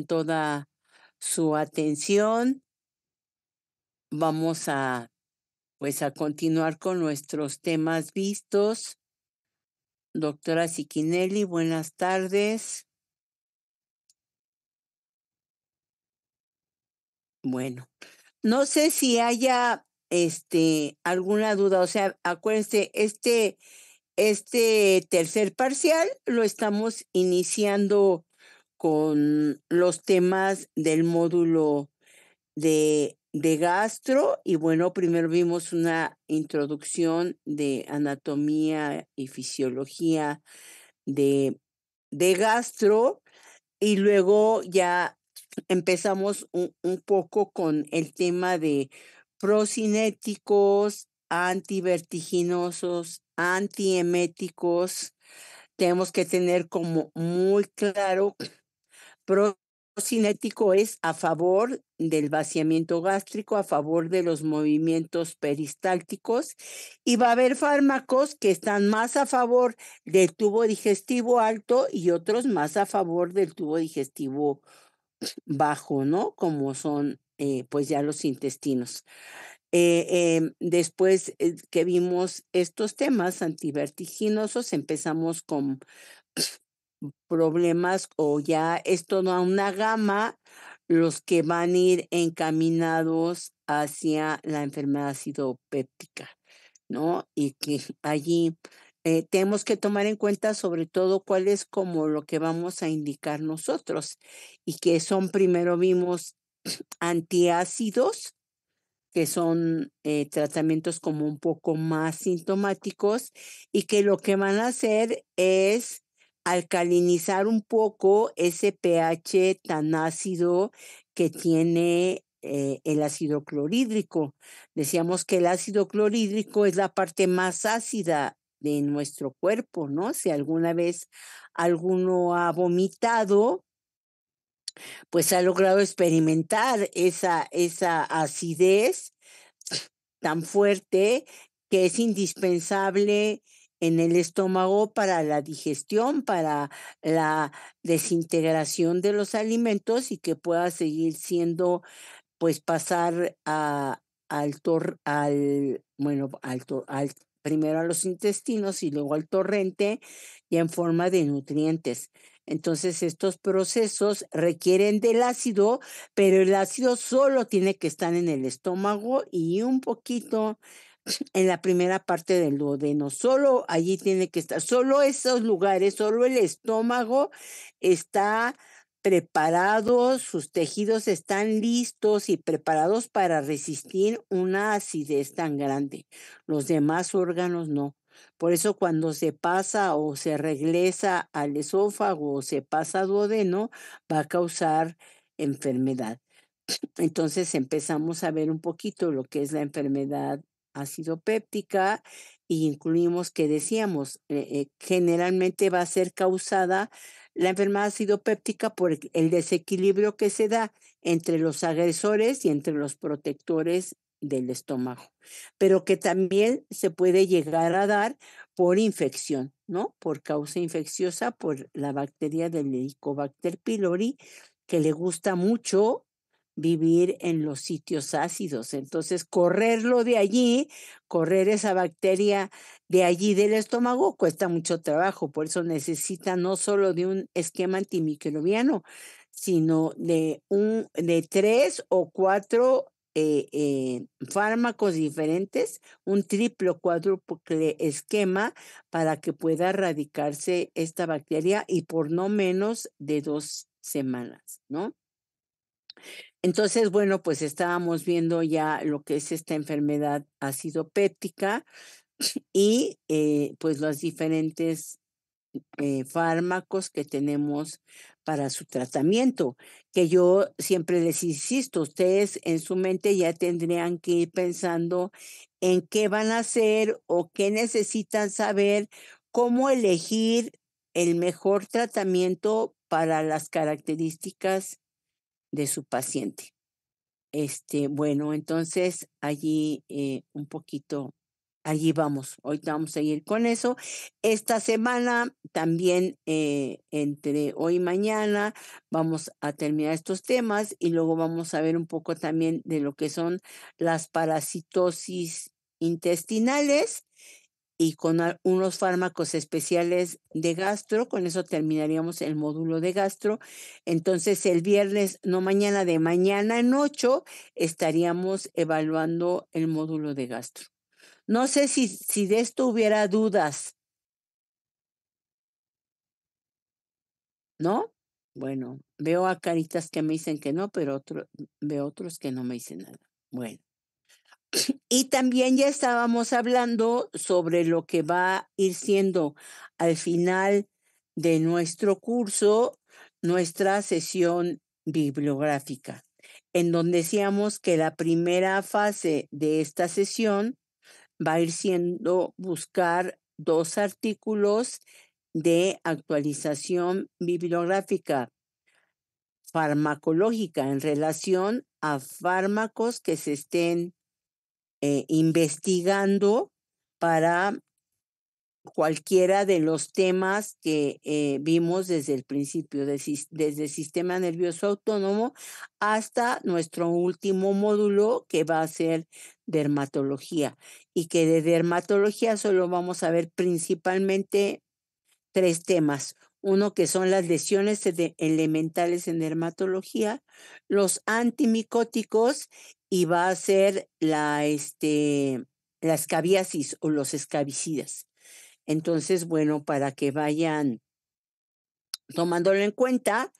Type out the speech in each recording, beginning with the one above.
toda su atención. Vamos pues, a continuar con nuestros temas vistos. Doctora Ciquinelli, buenas tardes. Bueno, no sé si haya, alguna duda, o sea, acuérdense, este tercer parcial lo estamos iniciando con los temas del módulo de gastro y bueno, primero vimos una introducción de anatomía y fisiología de, de gastro y luego ya empezamos un poco con el tema de procinéticos, antivertiginosos, antieméticos. Tenemos que tener como muy claro. Procinético es a favor del vaciamiento gástrico, a favor de los movimientos peristálticos, y va a haber fármacos que están más a favor del tubo digestivo alto y otros más a favor del tubo digestivo bajo, ¿no? Como son, pues ya los intestinos. Después que vimos estos temas antivertiginosos, empezamos con problemas o ya es toda una gama los que van a ir encaminados hacia la enfermedad acidopéptica, ¿no? Y que allí tenemos que tomar en cuenta sobre todo cuál es como lo que vamos a indicar nosotros y que son, primero vimos antiácidos, que son tratamientos como un poco más sintomáticos y que lo que van a hacer es alcalinizar un poco ese pH tan ácido que tiene el ácido clorhídrico. Decíamos que el ácido clorhídrico es la parte más ácida de nuestro cuerpo, ¿no? Si alguna vez alguno ha vomitado, pues ha logrado experimentar esa acidez tan fuerte que es indispensable en el estómago para la digestión, para la desintegración de los alimentos y que pueda seguir siendo, pues pasar al primero a los intestinos y luego al torrente y en forma de nutrientes. Entonces, estos procesos requieren del ácido, pero el ácido solo tiene que estar en el estómago y un poquito en la primera parte del duodeno. Solo allí tiene que estar, solo esos lugares, solo el estómago está preparado, sus tejidos están listos y preparados para resistir una acidez tan grande. Los demás órganos no. Por eso cuando se pasa o se regresa al esófago o se pasa a duodeno, va a causar enfermedad. Entonces empezamos a ver un poquito lo que es la enfermedad acidopéptica y incluimos que decíamos, generalmente va a ser causada la enfermedad acidopéptica por el desequilibrio que se da entre los agresores y entre los protectores del estómago, pero que también se puede llegar a dar por infección, ¿no? Por causa infecciosa, por la bacteria del Helicobacter pylori, que le gusta mucho vivir en los sitios ácidos. Entonces, correrlo de allí, correr esa bacteria de allí del estómago cuesta mucho trabajo. Por eso necesita no solo de un esquema antimicrobiano, sino de 3 o 4 fármacos diferentes, un triple o cuádruple esquema para que pueda erradicarse esta bacteria y por no menos de 2 semanas, ¿no? Entonces, bueno, pues estábamos viendo ya lo que es esta enfermedad acidopéptica y pues los diferentes fármacos que tenemos para su tratamiento, que yo siempre les insisto, ustedes en su mente ya tendrían que ir pensando en qué van a hacer o qué necesitan saber, cómo elegir el mejor tratamiento para las características de su paciente. Bueno, entonces allí un poquito allí vamos. Ahorita vamos a ir con eso. Esta semana también, entre hoy y mañana, vamos a terminar estos temas y luego vamos a ver un poco también de lo que son las parasitosis intestinales y con unos fármacos especiales de gastro. Con eso terminaríamos el módulo de gastro. Entonces el viernes, no mañana, de mañana en 8, estaríamos evaluando el módulo de gastro. No sé si de esto hubiera dudas, ¿no? Bueno, veo a caritas que me dicen que no, pero veo otros que no me dicen nada. Bueno. Y también ya estábamos hablando sobre lo que va a ir siendo al final de nuestro curso, nuestra sesión bibliográfica, en donde decíamos que la primera fase de esta sesión va a ir siendo buscar 2 artículos de actualización bibliográfica farmacológica en relación a fármacos que se estén investigando para cualquiera de los temas que vimos desde el principio, desde el sistema nervioso autónomo hasta nuestro último módulo, que va a ser dermatología, y que de dermatología solo vamos a ver principalmente 3 temas. Uno, que son las lesiones elementales en dermatología, los antimicóticos, y va a ser la escabiasis o los escabicidas. Entonces, bueno, para que vayan tomándolo en cuenta,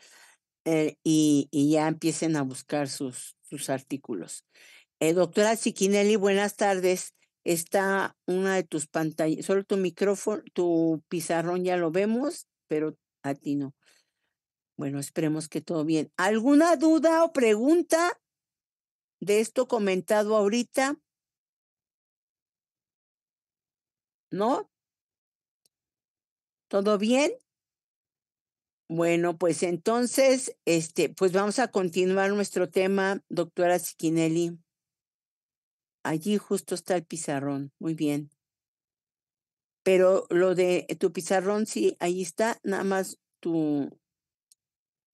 y ya empiecen a buscar sus artículos. Doctora Ciquinelli, buenas tardes. Está una de tus pantallas, solo tu micrófono, tu pizarrón ya lo vemos, pero a ti no. Bueno, esperemos que todo bien. ¿Alguna duda o pregunta de esto comentado ahorita? ¿No? ¿Todo bien? Bueno, pues entonces, pues vamos a continuar nuestro tema, doctora Ciquinelli. Allí justo está el pizarrón. Muy bien. Pero lo de tu pizarrón, sí, ahí está, nada más tu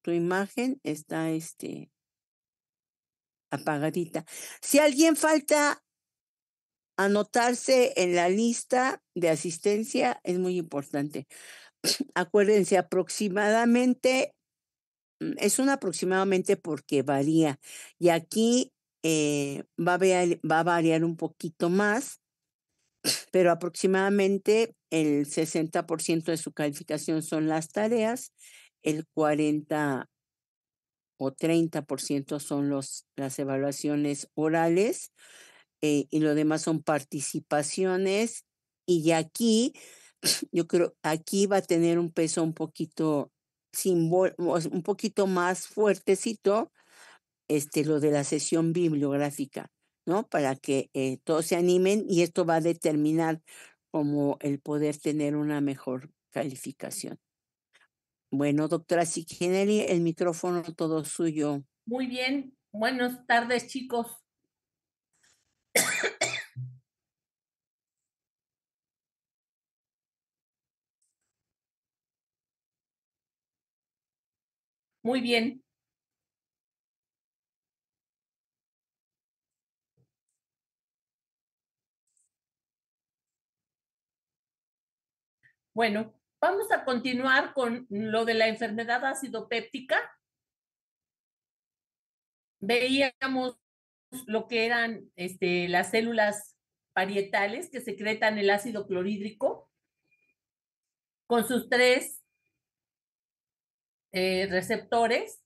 imagen está apagadita. Si alguien falta anotarse en la lista de asistencia, es muy importante. Acuérdense, aproximadamente, es un aproximadamente porque varía. Y aquí va a variar un poquito más, pero aproximadamente el 60% de su calificación son las tareas, el 40 o 30% son las evaluaciones orales, y lo demás son participaciones. Y aquí, yo creo, aquí va a tener un peso un poquito un poquito más fuertecito, lo de la sesión bibliográfica, ¿no? Para que todos se animen, y esto va a determinar como el poder tener una mejor calificación. Bueno, doctora Ciquinelli, el micrófono todo suyo. Muy bien, buenas tardes, chicos. Muy bien. Bueno, vamos a continuar con lo de la enfermedad ácido péptica. Veíamos lo que eran las células parietales que secretan el ácido clorhídrico con sus 3 receptores,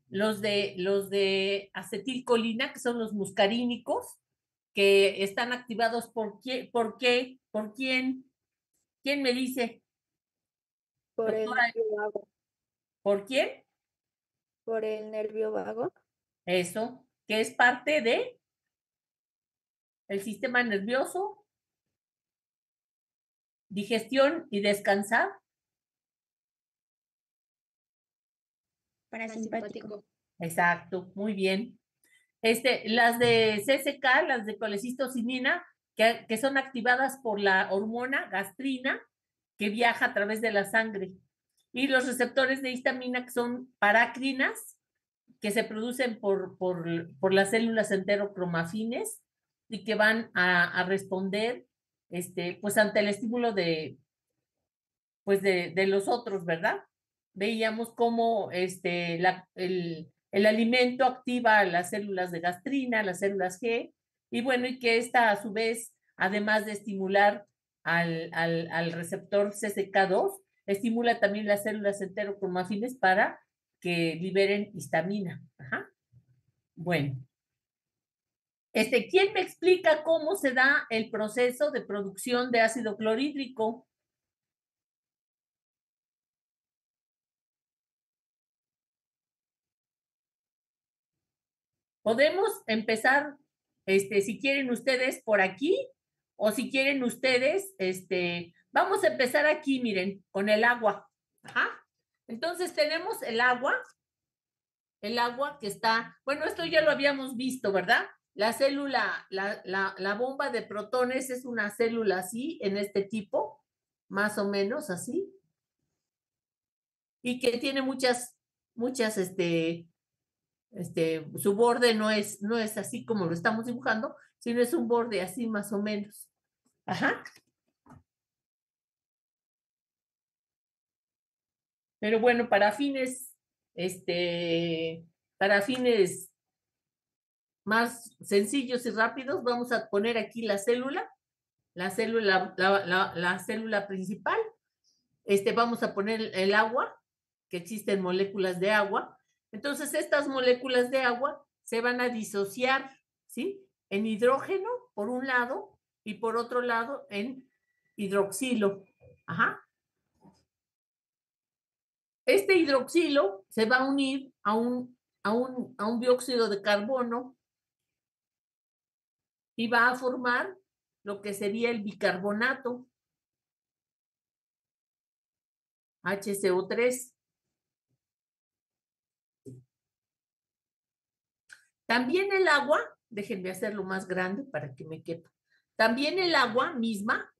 los de acetilcolina, que son los muscarínicos, que están activados ¿por qué? ¿Por quién? ¿Quién me dice? Por el Doctora, nervio vago. ¿por quién? Por el nervio vago. Eso, que es parte de el sistema nervioso, digestión y descansar. Parasimpático. Exacto, muy bien. Las de CCK, las de colecistocinina, que son activadas por la hormona gastrina que viaja a través de la sangre. Y los receptores de histamina, que son paracrinas, que se producen por las células enterocromafines y que van a responder pues ante el estímulo pues de los otros, ¿verdad? Veíamos cómo el alimento activa las células de gastrina, las células G, y bueno, y que esta a su vez, además de estimular al receptor CCK2, estimula también las células enterocromafines para que liberen histamina. Ajá. Bueno. ¿Quién me explica cómo se da el proceso de producción de ácido clorhídrico? Podemos empezar, si quieren ustedes por aquí, o si quieren ustedes, vamos a empezar aquí, miren, con el agua. Ajá. Entonces tenemos el agua que está, bueno, esto ya lo habíamos visto, ¿verdad? La célula, la bomba de protones es una célula así, en este tipo, más o menos así, y que tiene muchas, su borde no es así como lo estamos dibujando, sino es un borde así más o menos. Ajá. Pero bueno, para fines más sencillos y rápidos, vamos a poner aquí la célula principal. Vamos a poner el agua, que existen moléculas de agua. Entonces, estas moléculas de agua se van a disociar, ¿sí? En hidrógeno, por un lado, y por otro lado, en hidroxilo. Ajá. Este hidroxilo se va a unir a un dióxido de carbono y va a formar lo que sería el bicarbonato, HCO3. También el agua, déjenme hacerlo más grande para que me quepa. También el agua misma,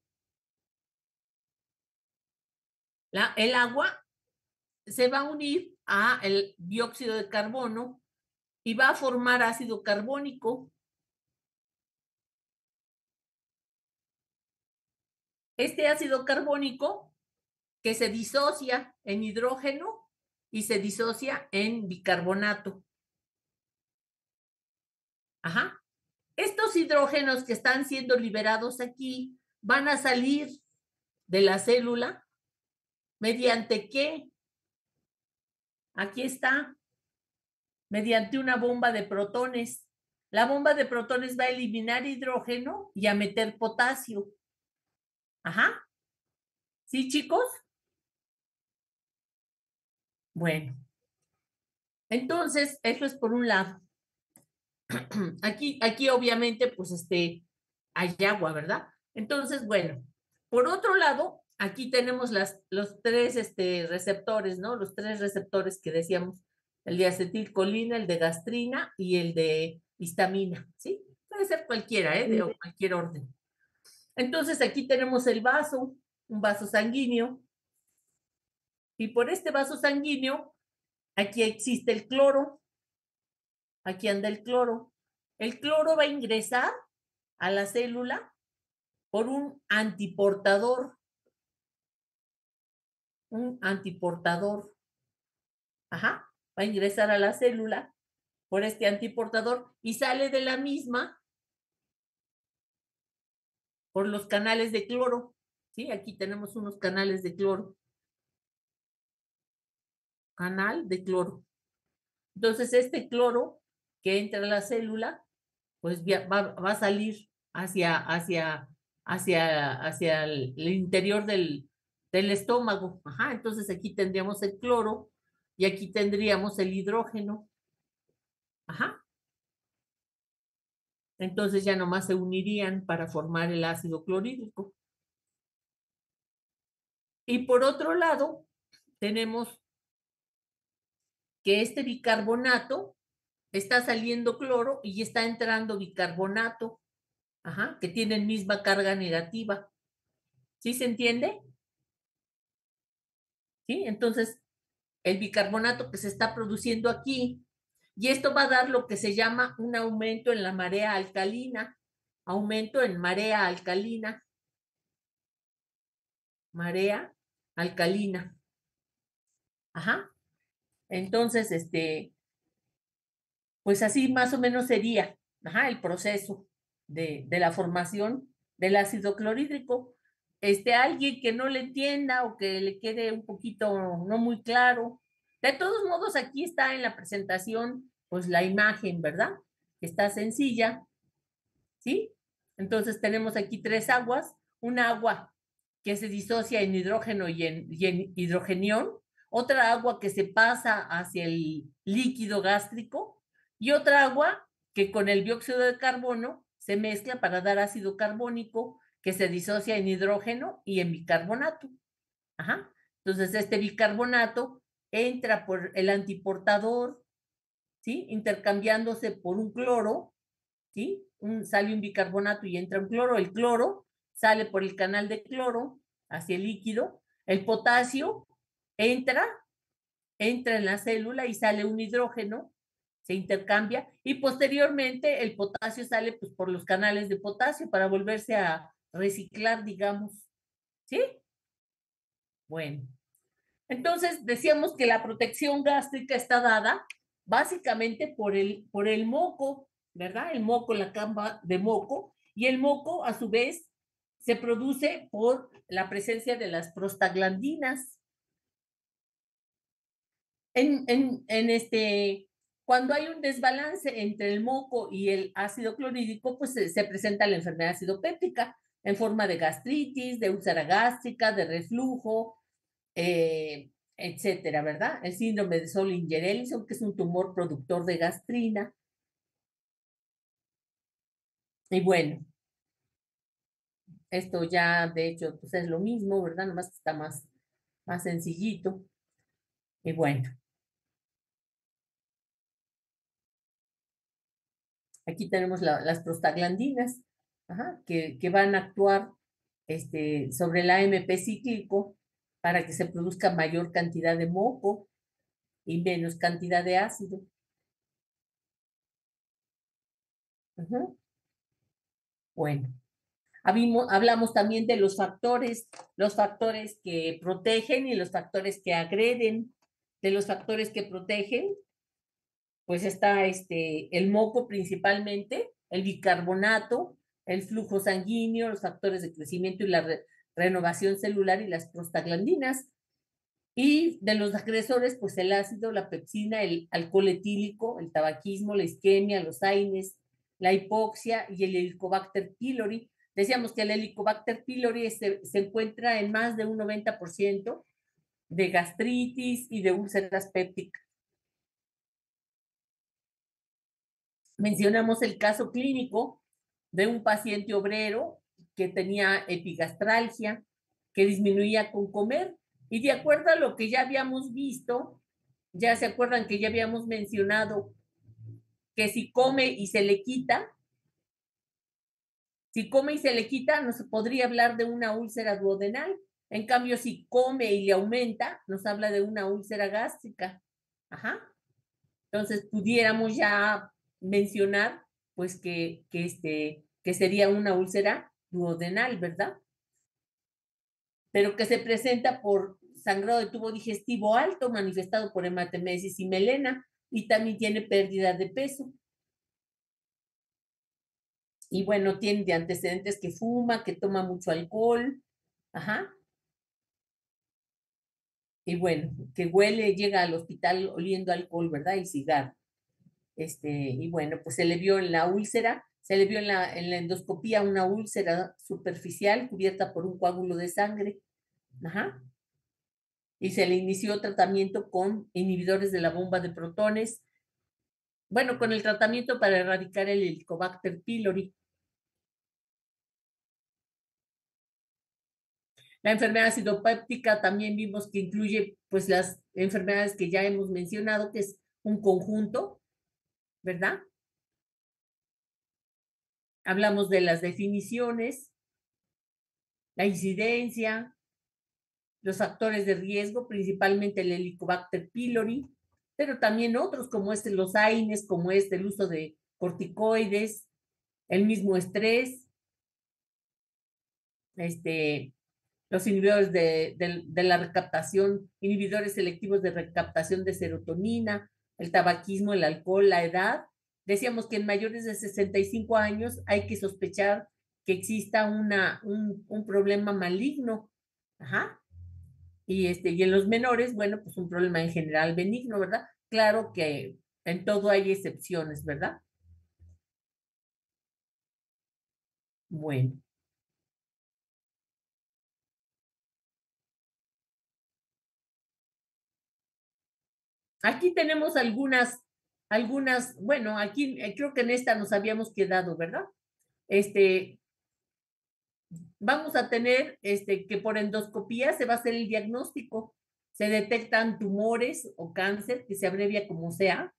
el agua se va a unir a el dióxido de carbono y va a formar ácido carbónico. Este ácido carbónico que se disocia en hidrógeno y se disocia en bicarbonato. Ajá. Estos hidrógenos que están siendo liberados aquí van a salir de la célula mediante ¿qué? Aquí está, mediante una bomba de protones. La bomba de protones va a eliminar hidrógeno y a meter potasio. Ajá. ¿Sí, chicos? Bueno. Entonces, eso es por un lado. Aquí obviamente, pues hay agua, ¿verdad? Entonces, bueno, por otro lado, aquí tenemos los tres receptores, ¿no? Los tres receptores que decíamos, el de acetilcolina, el de gastrina y el de histamina, ¿sí? Puede ser cualquiera, de cualquier orden. Entonces, aquí tenemos el vaso, un vaso sanguíneo, y por este vaso sanguíneo, aquí existe el cloro, aquí anda el cloro. El cloro va a ingresar a la célula por un antiportador. Un antiportador. Ajá. Va a ingresar a la célula por este antiportador y sale de la misma por los canales de cloro. ¿Sí? Aquí tenemos unos canales de cloro. Canal de cloro. Entonces, este cloro que entra a la célula, pues va a salir hacia el interior del estómago. Ajá, entonces aquí tendríamos el cloro y aquí tendríamos el hidrógeno. Ajá. Entonces ya nomás se unirían para formar el ácido clorhídrico. Y por otro lado, tenemos que este bicarbonato está saliendo cloro y está entrando bicarbonato. Ajá, que tienen misma carga negativa. ¿Sí se entiende? ¿Sí? Entonces, el bicarbonato que se está produciendo aquí, y esto va a dar lo que se llama un aumento en la marea alcalina, aumento en marea alcalina, marea alcalina. Ajá. Entonces, pues así más o menos sería, ajá, el proceso de la formación del ácido clorhídrico. Alguien que no le entienda o que le quede un poquito no muy claro. De todos modos, aquí está en la presentación, pues la imagen, ¿verdad? Está sencilla, ¿sí? Entonces tenemos aquí tres aguas, un agua que se disocia en hidrógeno y en hidrogenión, otra agua que se pasa hacia el líquido gástrico y otra agua que con el dióxido de carbono se mezcla para dar ácido carbónico que se disocia en hidrógeno y en bicarbonato. Ajá. Entonces este bicarbonato entra por el antiportador, ¿sí? Intercambiándose por un cloro, ¿sí? Sale un bicarbonato y entra un cloro. El cloro sale por el canal de cloro hacia el líquido. El potasio entra, entra en la célula y sale un hidrógeno, se intercambia y posteriormente el potasio sale pues, por los canales de potasio para volverse a reciclar, digamos. ¿Sí? Bueno. Entonces, decíamos que la protección gástrica está dada básicamente por el moco, ¿verdad? El moco, la camba de moco, y el moco, a su vez, se produce por la presencia de las prostaglandinas. Cuando hay un desbalance entre el moco y el ácido clorhídrico, pues se presenta la enfermedad acidopéptica en forma de gastritis, de úlcera gástrica, de reflujo, etcétera, ¿verdad? El síndrome de Solinger-Ellison, que es un tumor productor de gastrina. Y bueno, esto ya de hecho pues es lo mismo, ¿verdad? Nomás que está más sencillito. Y bueno, aquí tenemos las prostaglandinas, ajá, que van a actuar sobre el AMP cíclico para que se produzca mayor cantidad de moco y menos cantidad de ácido. Ujú. Bueno, hablamos también de los factores que protegen y los factores que agreden. De los factores que protegen, pues está el moco principalmente, el bicarbonato, el flujo sanguíneo, los factores de crecimiento y la renovación celular y las prostaglandinas. Y de los agresores, pues el ácido, la pepsina, el alcohol etílico, el tabaquismo, la isquemia, los AINES, la hipoxia y el Helicobacter pylori. Decíamos que el Helicobacter pylori se encuentra en más de un 90% de gastritis y de úlceras pépticas. Mencionamos el caso clínico de un paciente obrero que tenía epigastralgia, que disminuía con comer, y de acuerdo a lo que ya habíamos visto, ya se acuerdan que ya habíamos mencionado que si come y se le quita, no se podría hablar de una úlcera duodenal. En cambio, si come y le aumenta, nos habla de una úlcera gástrica. Ajá. Entonces, pudiéramos ya mencionar, pues, que sería una úlcera duodenal, ¿verdad? Pero que se presenta por sangrado de tubo digestivo alto, manifestado por hematemesis y melena, y también tiene pérdida de peso. Y bueno, tiene de antecedentes que fuma, que toma mucho alcohol, ajá. Y bueno, que huele, llega al hospital oliendo alcohol, ¿verdad? Y cigarro. Y bueno, pues se le vio en la úlcera, se le vio en la endoscopía una úlcera superficial cubierta por un coágulo de sangre, ajá. Y se le inició tratamiento con inhibidores de la bomba de protones, bueno, con el tratamiento para erradicar el Helicobacter pylori. La enfermedad acidopéptica también vimos que incluye pues las enfermedades que ya hemos mencionado, que es un conjunto, ¿verdad? Hablamos de las definiciones, la incidencia, los factores de riesgo, principalmente el Helicobacter pylori, pero también otros como los AINES, como el uso de corticoides, el mismo estrés, los inhibidores de la recaptación, inhibidores selectivos de recaptación de serotonina, el tabaquismo, el alcohol, la edad. Decíamos que en mayores de 65 años hay que sospechar que exista un problema maligno. Ajá. Y en los menores, bueno, pues un problema en general benigno, ¿verdad? Claro que en todo hay excepciones, ¿verdad? Bueno. Aquí tenemos bueno, aquí creo que en esta nos habíamos quedado, ¿verdad? Vamos a tener que por endoscopía se va a hacer el diagnóstico. Se detectan tumores o cáncer, que se abrevia como sea.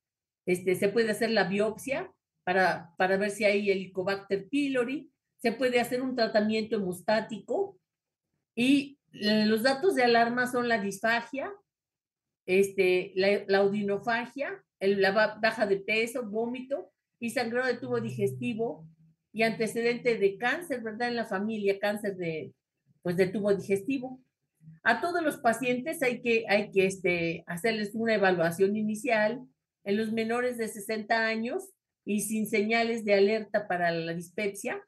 Se puede hacer la biopsia para ver si hay Helicobacter pylori. Se puede hacer un tratamiento hemostático y los datos de alarma son la disfagia, la odinofagia, la baja de peso, vómito y sangrado de tubo digestivo y antecedente de cáncer, ¿verdad? En la familia, cáncer pues de tubo digestivo. A todos los pacientes hay que hacerles una evaluación inicial en los menores de 60 años y sin señales de alerta para la dispepsia,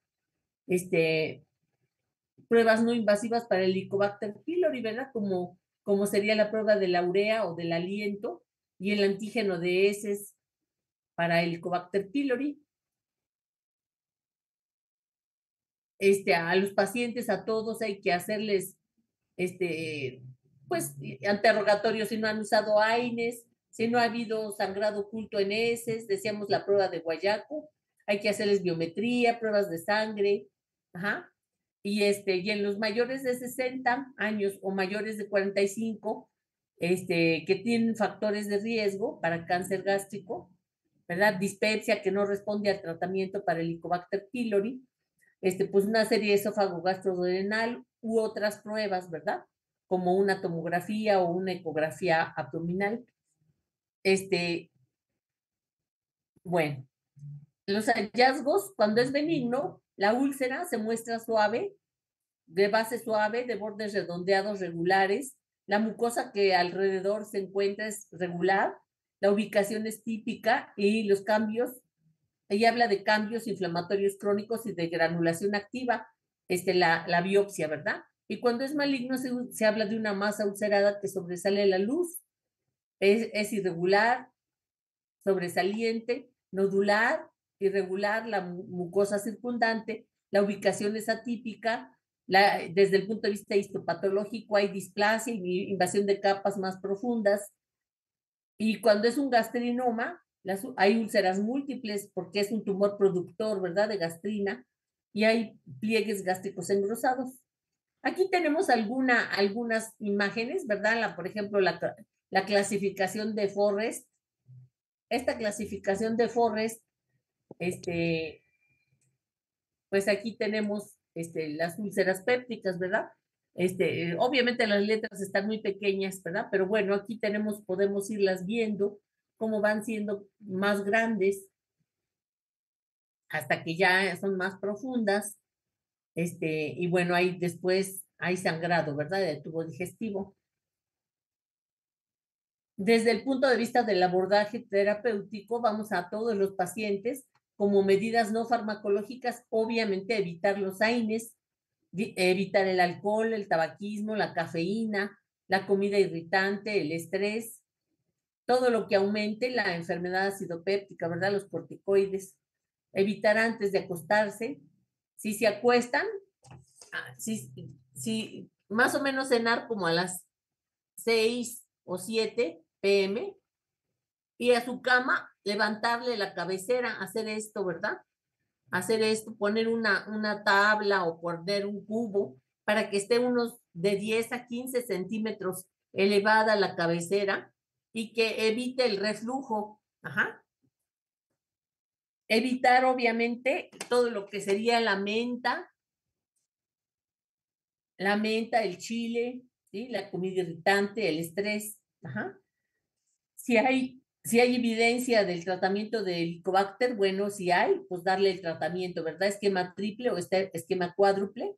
pruebas no invasivas para el Helicobacter pylori, ¿verdad? Como sería la prueba de la urea o del aliento y el antígeno de heces para el Helicobacter pylori. A los pacientes, a todos hay que hacerles, pues, interrogatorios si no han usado AINES, si no ha habido sangrado oculto en heces, decíamos la prueba de Guayaco, hay que hacerles biometría, pruebas de sangre, ajá. Y en los mayores de 60 años o mayores de 45, que tienen factores de riesgo para cáncer gástrico, ¿verdad? Dispepsia que no responde al tratamiento para el Helicobacter pylori, pues una serie de esófago gastrodenal u otras pruebas, ¿verdad? Como una tomografía o una ecografía abdominal. Bueno, los hallazgos, cuando es benigno, la úlcera se muestra suave, de base suave, de bordes redondeados regulares. La mucosa que alrededor se encuentra es regular. La ubicación es típica y los cambios, ella habla de cambios inflamatorios crónicos y de granulación activa, la biopsia, ¿verdad? Y cuando es maligno se habla de una masa ulcerada que sobresale a la luz. Es irregular, sobresaliente, nodular, irregular, la mucosa circundante, la ubicación es atípica, desde el punto de vista histopatológico hay displasia y invasión de capas más profundas. Y cuando es un gastrinoma, hay úlceras múltiples porque es un tumor productor, ¿verdad?, de gastrina, y hay pliegues gástricos engrosados. Aquí tenemos algunas imágenes, ¿verdad? Por ejemplo, la clasificación de Forrest. Esta clasificación de Forrest, pues aquí tenemos las úlceras pépticas, ¿verdad? Obviamente las letras están muy pequeñas, ¿verdad? Pero bueno, aquí podemos irlas viendo cómo van siendo más grandes hasta que ya son más profundas. Y bueno, después hay sangrado, ¿verdad? Del tubo digestivo. Desde el punto de vista del abordaje terapéutico, vamos a todos los pacientes como medidas no farmacológicas, obviamente evitar los AINES, evitar el alcohol, el tabaquismo, la cafeína, la comida irritante, el estrés, todo lo que aumente la enfermedad acidopéptica, ¿verdad? Los corticoides. Evitar antes de acostarse. Si se acuestan, si más o menos cenar como a las 6 o 7 p.m. y a su cama levantarle la cabecera, hacer esto, ¿verdad? Hacer esto, poner una tabla o poner un cubo para que esté unos de 10 a 15 centímetros elevada la cabecera y que evite el reflujo. Ajá. Evitar, obviamente, todo lo que sería la menta, el chile, ¿sí? La comida irritante, el estrés. Ajá. Si hay evidencia del tratamiento del Helicobacter, bueno, si hay, pues darle el tratamiento, ¿verdad? Esquema triple o esquema cuádruple.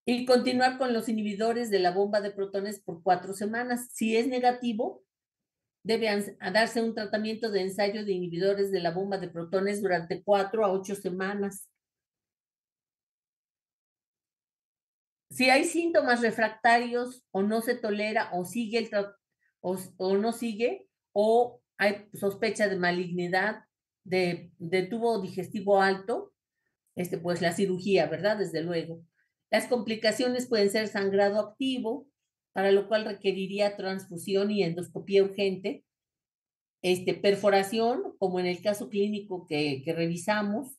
Y continuar con los inhibidores de la bomba de protones por 4 semanas. Si es negativo, debe darse un tratamiento de ensayo de inhibidores de la bomba de protones durante 4 a 8 semanas. Si hay síntomas refractarios o no se tolera o sigue o no sigue, o hay sospecha de malignidad de tubo digestivo alto, pues la cirugía, ¿verdad? Desde luego. Las complicaciones pueden ser sangrado activo, para lo cual requeriría transfusión y endoscopía urgente, perforación, como en el caso clínico que revisamos,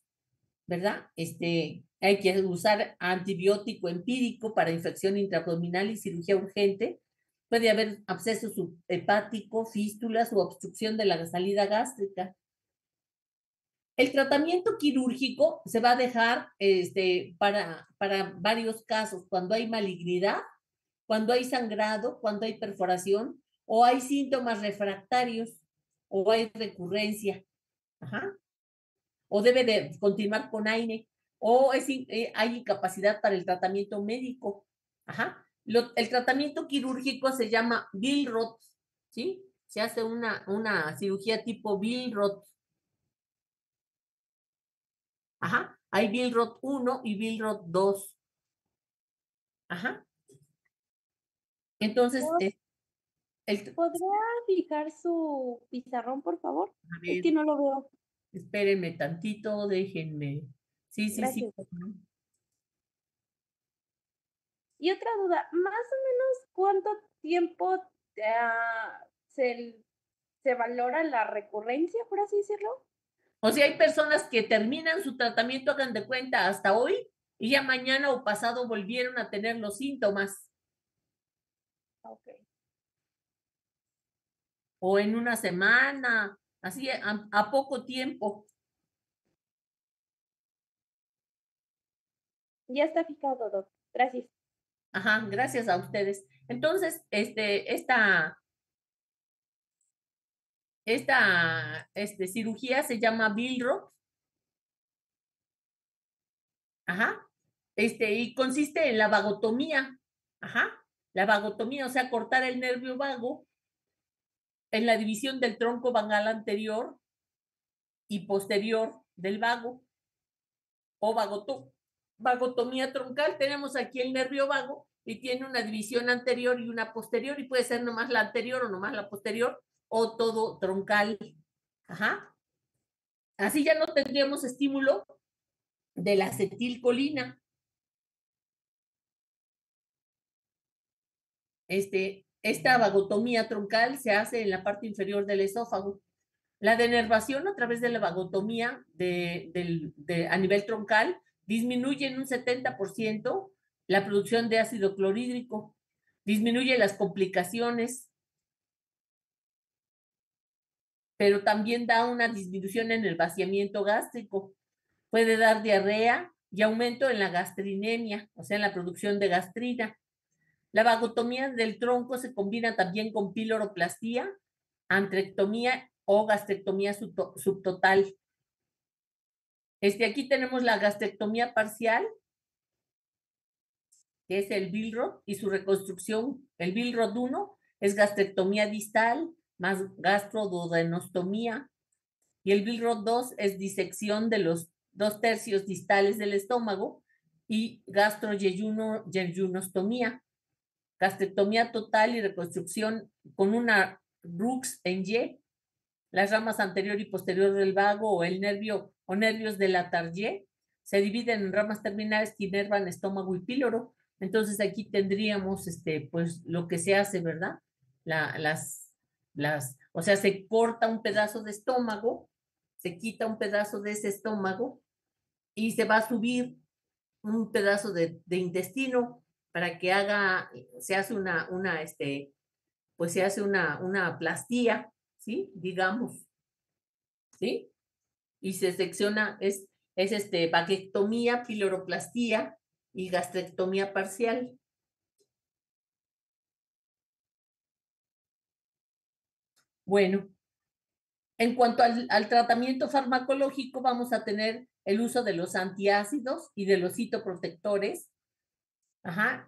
¿verdad? Hay que usar antibiótico empírico para infección intraabdominal y cirugía urgente. Puede haber absceso subhepático, fístulas o obstrucción de la salida gástrica. El tratamiento quirúrgico se va a dejar para varios casos, cuando hay malignidad, cuando hay sangrado, cuando hay perforación, o hay síntomas refractarios, o hay recurrencia. Ajá. O debe de continuar con AINE, o hay incapacidad para el tratamiento médico. Ajá. El tratamiento quirúrgico se llama Billroth, ¿sí? Se hace una cirugía tipo Billroth. Ajá. Hay Billroth 1 y Billroth 2. Ajá. Entonces, ¿Podría fijar su pizarrón, por favor? a Es ver, que no lo veo. espérenme tantito, déjenme. Sí, sí, sí. Gracias. Y otra duda, más o menos, ¿cuánto tiempo se valora la recurrencia, por así decirlo? O sea, hay personas que terminan su tratamiento, hagan de cuenta, hasta hoy, y ya mañana o pasado volvieron a tener los síntomas. Ok. O en una semana, así a poco tiempo. Ya está fijado, Doc. Gracias. Ajá, gracias a ustedes. Entonces, esta cirugía se llama Billroth. Ajá. Y consiste en la vagotomía. Ajá. La vagotomía, o sea, cortar el nervio vago en la división del tronco vagal anterior y posterior del vago, o vagotomía troncal. Tenemos aquí el nervio vago y tiene una división anterior y una posterior, y puede ser nomás la anterior o nomás la posterior, o todo troncal. Ajá. Así ya no tendríamos estímulo de la acetilcolina. Esta vagotomía troncal se hace en la parte inferior del esófago. La denervación a través de la vagotomía a nivel troncal disminuye en un 70% la producción de ácido clorhídrico, disminuye las complicaciones, pero también da una disminución en el vaciamiento gástrico. Puede dar diarrea y aumento en la gastrinemia, o sea, en la producción de gastrina. La vagotomía del tronco se combina también con piloroplastia, antrectomía o gastrectomía subtotal. Aquí tenemos la gastrectomía parcial, que es el Billroth, y su reconstrucción. El Billroth 1 es gastrectomía distal más gastroduodenostomía, y el Billroth 2 es disección de los 2/3 distales del estómago y gastroyeyunostomía, gastrectomía total y reconstrucción con una RUX en Y, las ramas anterior y posterior del vago o el nervio o nervios de la Tardieu se dividen en ramas terminales que inervan estómago y píloro. Entonces aquí tendríamos pues lo que se hace, ¿verdad? O sea, se corta un pedazo de estómago, se quita un pedazo de ese estómago y se va a subir un pedazo de intestino para que se hace pues se hace una plastía, ¿sí? Digamos, ¿sí? y se secciona, es vaquectomía, piloroplastia y gastrectomía parcial. Bueno, en cuanto al tratamiento farmacológico, vamos a tener el uso de los antiácidos y de los citoprotectores. Ajá,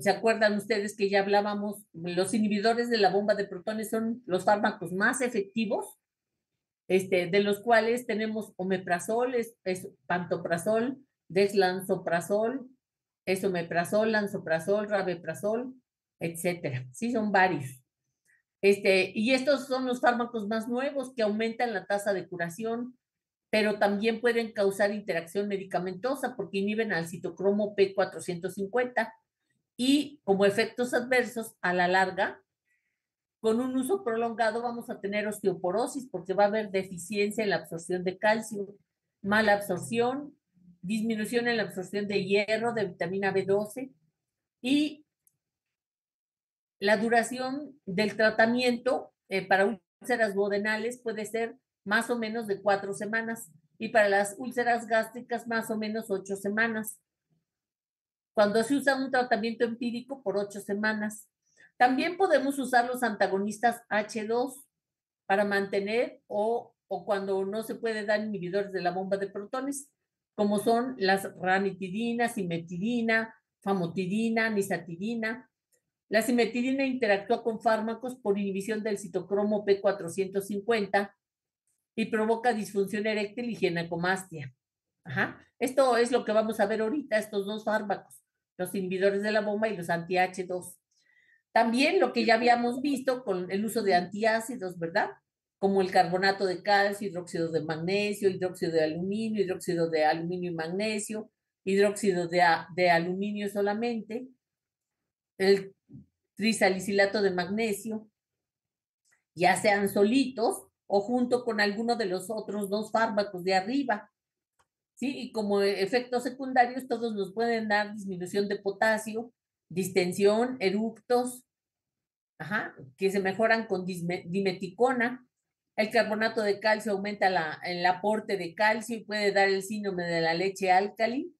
¿se acuerdan ustedes que ya hablábamos? Los inhibidores de la bomba de protones son los fármacos más efectivos, de los cuales tenemos omeprazol, es pantoprazol, deslansoprazol, esomeprazol, lansoprazol, rabeprazol, etcétera. Sí, son varios. Y estos son los fármacos más nuevos que aumentan la tasa de curación, pero también pueden causar interacción medicamentosa porque inhiben al citocromo P450 y como efectos adversos a la larga, con un uso prolongado vamos a tener osteoporosis porque va a haber deficiencia en la absorción de calcio, mala absorción, disminución en la absorción de hierro, de vitamina B12 y la duración del tratamiento para úlceras duodenales puede ser más o menos de 4 semanas y para las úlceras gástricas más o menos 8 semanas. Cuando se usa un tratamiento empírico por 8 semanas. También podemos usar los antagonistas H2 para mantener o cuando no se puede dar inhibidores de la bomba de protones, como son las ranitidina, cimetidina, famotidina, nisatidina. La cimetidina interactúa con fármacos por inhibición del citocromo P450 y provoca disfunción eréctil y ginecomastia. Ajá. Esto es lo que vamos a ver ahorita, estos dos fármacos, los inhibidores de la bomba y los anti-H2. También lo que ya habíamos visto con el uso de antiácidos, ¿verdad? Como el carbonato de calcio, hidróxido de magnesio, hidróxido de aluminio y magnesio, hidróxido de aluminio solamente, el trisalicilato de magnesio, ya sean solitos o junto con alguno de los otros dos fármacos de arriba. ¿Sí? Y como efectos secundarios, todos nos pueden dar disminución de potasio, distensión, eructos, ajá, que se mejoran con dimeticona. El carbonato de calcio aumenta el aporte de calcio y puede dar el síndrome de la leche álcali,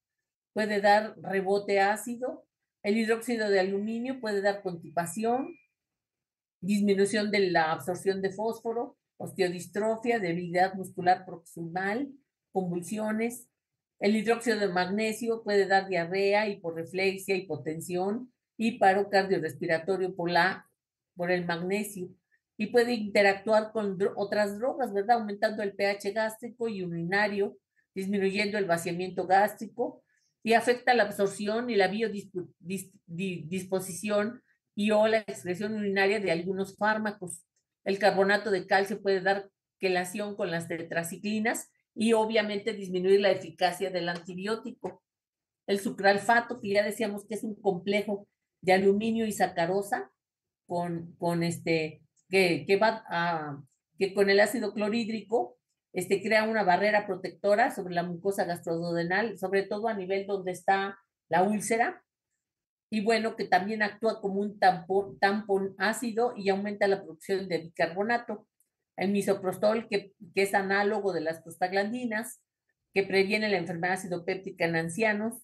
puede dar rebote ácido. El hidróxido de aluminio puede dar constipación, disminución de la absorción de fósforo, osteodistrofia, debilidad muscular proximal, convulsiones. El hidróxido de magnesio puede dar diarrea, hiporreflexia, hipotensión y paro cardiorrespiratorio por el magnesio. Y puede interactuar con otras drogas, ¿verdad? Aumentando el pH gástrico y urinario, disminuyendo el vaciamiento gástrico y afecta la absorción y la biodisposición y o la excreción urinaria de algunos fármacos. El carbonato de calcio puede dar quelación con las tetraciclinas y obviamente disminuir la eficacia del antibiótico. El sucralfato, que ya decíamos que es un complejo de aluminio y sacarosa que con el ácido clorhídrico crea una barrera protectora sobre la mucosa gastroduodenal, sobre todo a nivel donde está la úlcera, y bueno, que también actúa como un tampón ácido y aumenta la producción de bicarbonato. El misoprostol, que es análogo de las prostaglandinas, que previene la enfermedad acidopéptica en ancianos,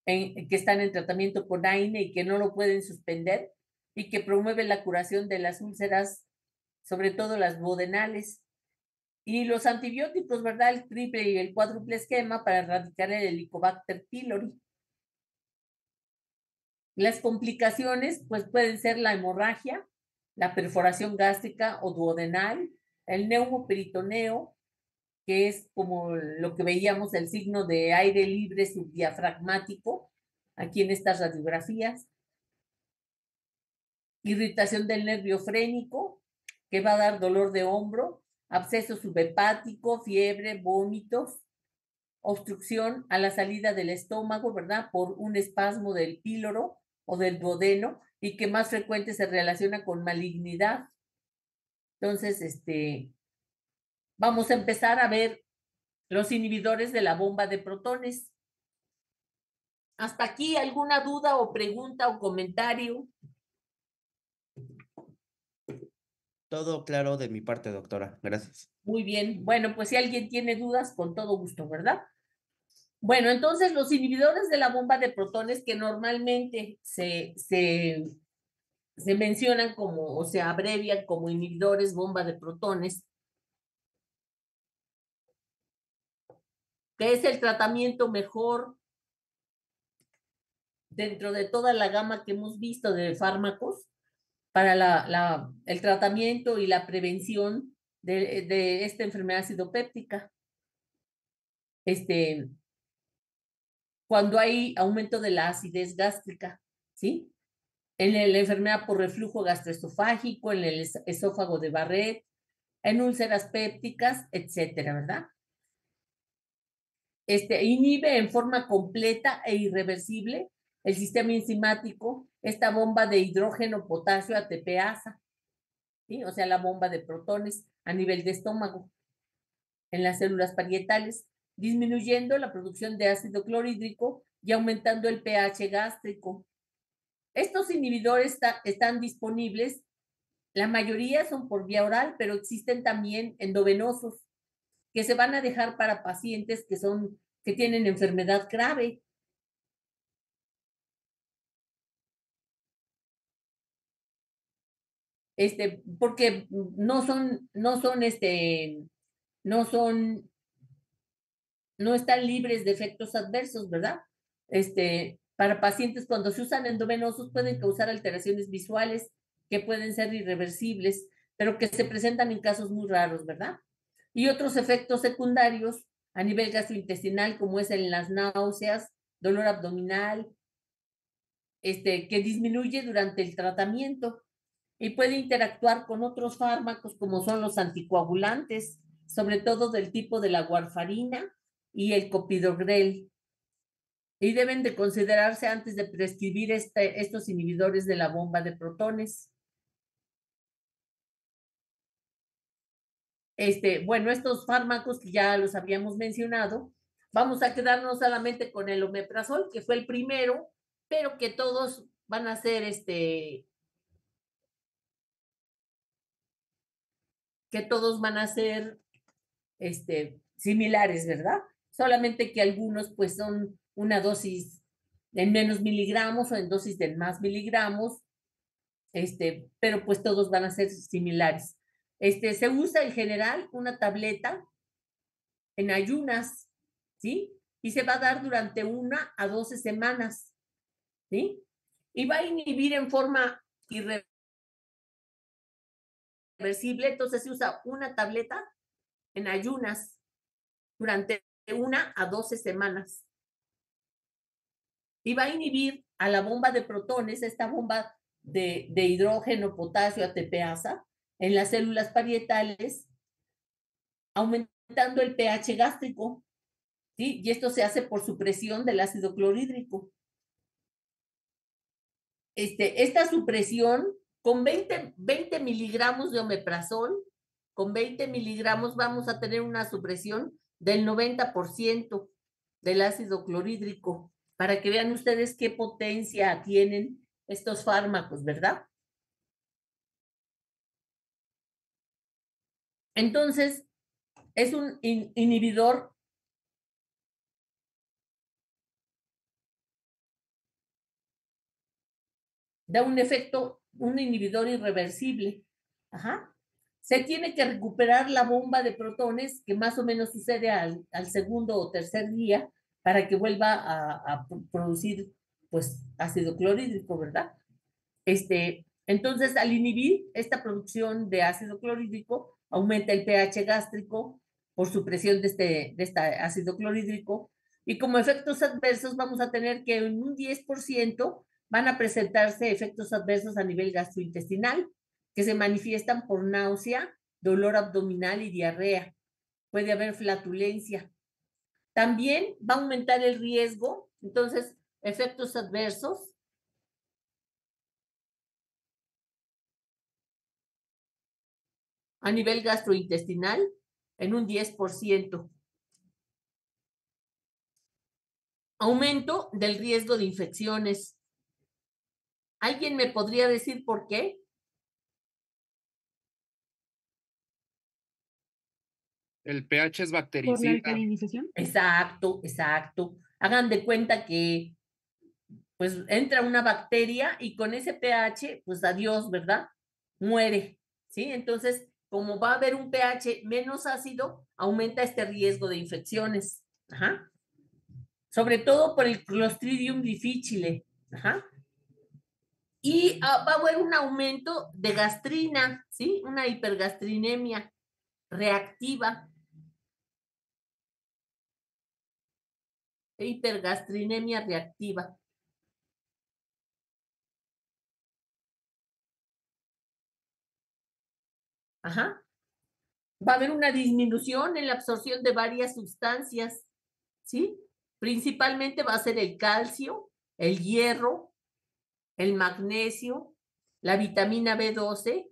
que están en tratamiento con AINE y que no lo pueden suspender, y que promueve la curación de las úlceras, sobre todo las duodenales. Y los antibióticos, ¿verdad? El triple y el cuádruple esquema para erradicar el Helicobacter pylori. Las complicaciones, pues pueden ser la hemorragia, la perforación gástrica o duodenal, el neumoperitoneo, que es como lo que veíamos, el signo de aire libre subdiafragmático, aquí en estas radiografías. Irritación del nervio frénico, que va a dar dolor de hombro, absceso subhepático, fiebre, vómitos, obstrucción a la salida del estómago, ¿verdad? Por un espasmo del píloro o del duodeno y que más frecuente se relaciona con malignidad. Entonces, vamos a empezar a ver los inhibidores de la bomba de protones. ¿Hasta aquí alguna duda o pregunta o comentario? Todo claro de mi parte, doctora. Gracias. Muy bien. Bueno, pues si alguien tiene dudas, con todo gusto, ¿verdad? Bueno, entonces los inhibidores de la bomba de protones que normalmente se mencionan como, o se abrevian como inhibidores bomba de protones, que es el tratamiento mejor dentro de toda la gama que hemos visto de fármacos para el tratamiento y la prevención de esta enfermedad acidopéptica. Cuando hay aumento de la acidez gástrica, ¿sí? En la enfermedad por reflujo gastroesofágico, en el esófago de Barrett, en úlceras pépticas, etcétera, ¿verdad? Inhibe en forma completa e irreversible el sistema enzimático, esta bomba de hidrógeno, potasio, ATPasa, ¿sí? O sea, la bomba de protones a nivel de estómago, en las células parietales, disminuyendo la producción de ácido clorhídrico y aumentando el pH gástrico. Estos inhibidores están disponibles, la mayoría son por vía oral, pero existen también endovenosos, que se van a dejar para pacientes que tienen enfermedad grave. Porque no están libres de efectos adversos, ¿verdad? Para pacientes cuando se usan endovenosos pueden causar alteraciones visuales que pueden ser irreversibles, pero que se presentan en casos muy raros, ¿verdad? Y otros efectos secundarios a nivel gastrointestinal, como es en las náuseas, dolor abdominal, que disminuye durante el tratamiento y puede interactuar con otros fármacos como son los anticoagulantes, sobre todo del tipo de la warfarina y el clopidogrel. Y deben de considerarse antes de prescribir estos inhibidores de la bomba de protones. Bueno, estos fármacos que ya los habíamos mencionado, vamos a quedarnos solamente con el omeprazol, que fue el primero, pero que todos van a ser similares, ¿verdad? Solamente que algunos pues son una dosis en menos miligramos o en dosis de más miligramos, pero pues todos van a ser similares. Se usa en general una tableta en ayunas, ¿sí? Y se va a dar durante 1 a 12 semanas, ¿sí? Y va a inhibir en forma irreversible, entonces se usa una tableta en ayunas durante 1 a 12 semanas. Y va a inhibir a la bomba de protones, esta bomba de hidrógeno, potasio, ATPasa, en las células parietales, aumentando el pH gástrico, ¿sí? Y esto se hace por supresión del ácido clorhídrico. Esta supresión, con 20 miligramos de omeprazol, con 20 miligramos vamos a tener una supresión del 90% del ácido clorhídrico, para que vean ustedes qué potencia tienen estos fármacos, ¿verdad? Entonces, es un inhibidor da un efecto, un inhibidor irreversible. Ajá. Se tiene que recuperar la bomba de protones, que más o menos sucede al segundo o tercer día, para que vuelva a producir, pues, ácido clorhídrico, ¿verdad? Entonces, al inhibir esta producción de ácido clorhídrico, aumenta el pH gástrico por supresión de este ácido clorhídrico, y como efectos adversos vamos a tener que en un 10% van a presentarse efectos adversos a nivel gastrointestinal, que se manifiestan por náusea, dolor abdominal y diarrea. Puede haber flatulencia. También va a aumentar el riesgo, entonces, efectos adversos a nivel gastrointestinal en un 10%. Aumento del riesgo de infecciones. ¿Alguien me podría decir por qué? El pH es ¿Por la bactericida. alcalinización? Exacto, exacto. Hagan de cuenta que pues entra una bacteria y con ese pH, pues adiós, ¿verdad? Muere, ¿sí? Entonces, como va a haber un pH menos ácido, aumenta este riesgo de infecciones. Ajá. Sobre todo por el Clostridium difficile. Ajá. Y va a haber un aumento de gastrina, ¿sí? Una hipergastrinemia reactiva. Hipergastrinemia reactiva. Ajá. Va a haber una disminución en la absorción de varias sustancias, ¿sí? Principalmente va a ser el calcio, el hierro, el magnesio, la vitamina B12,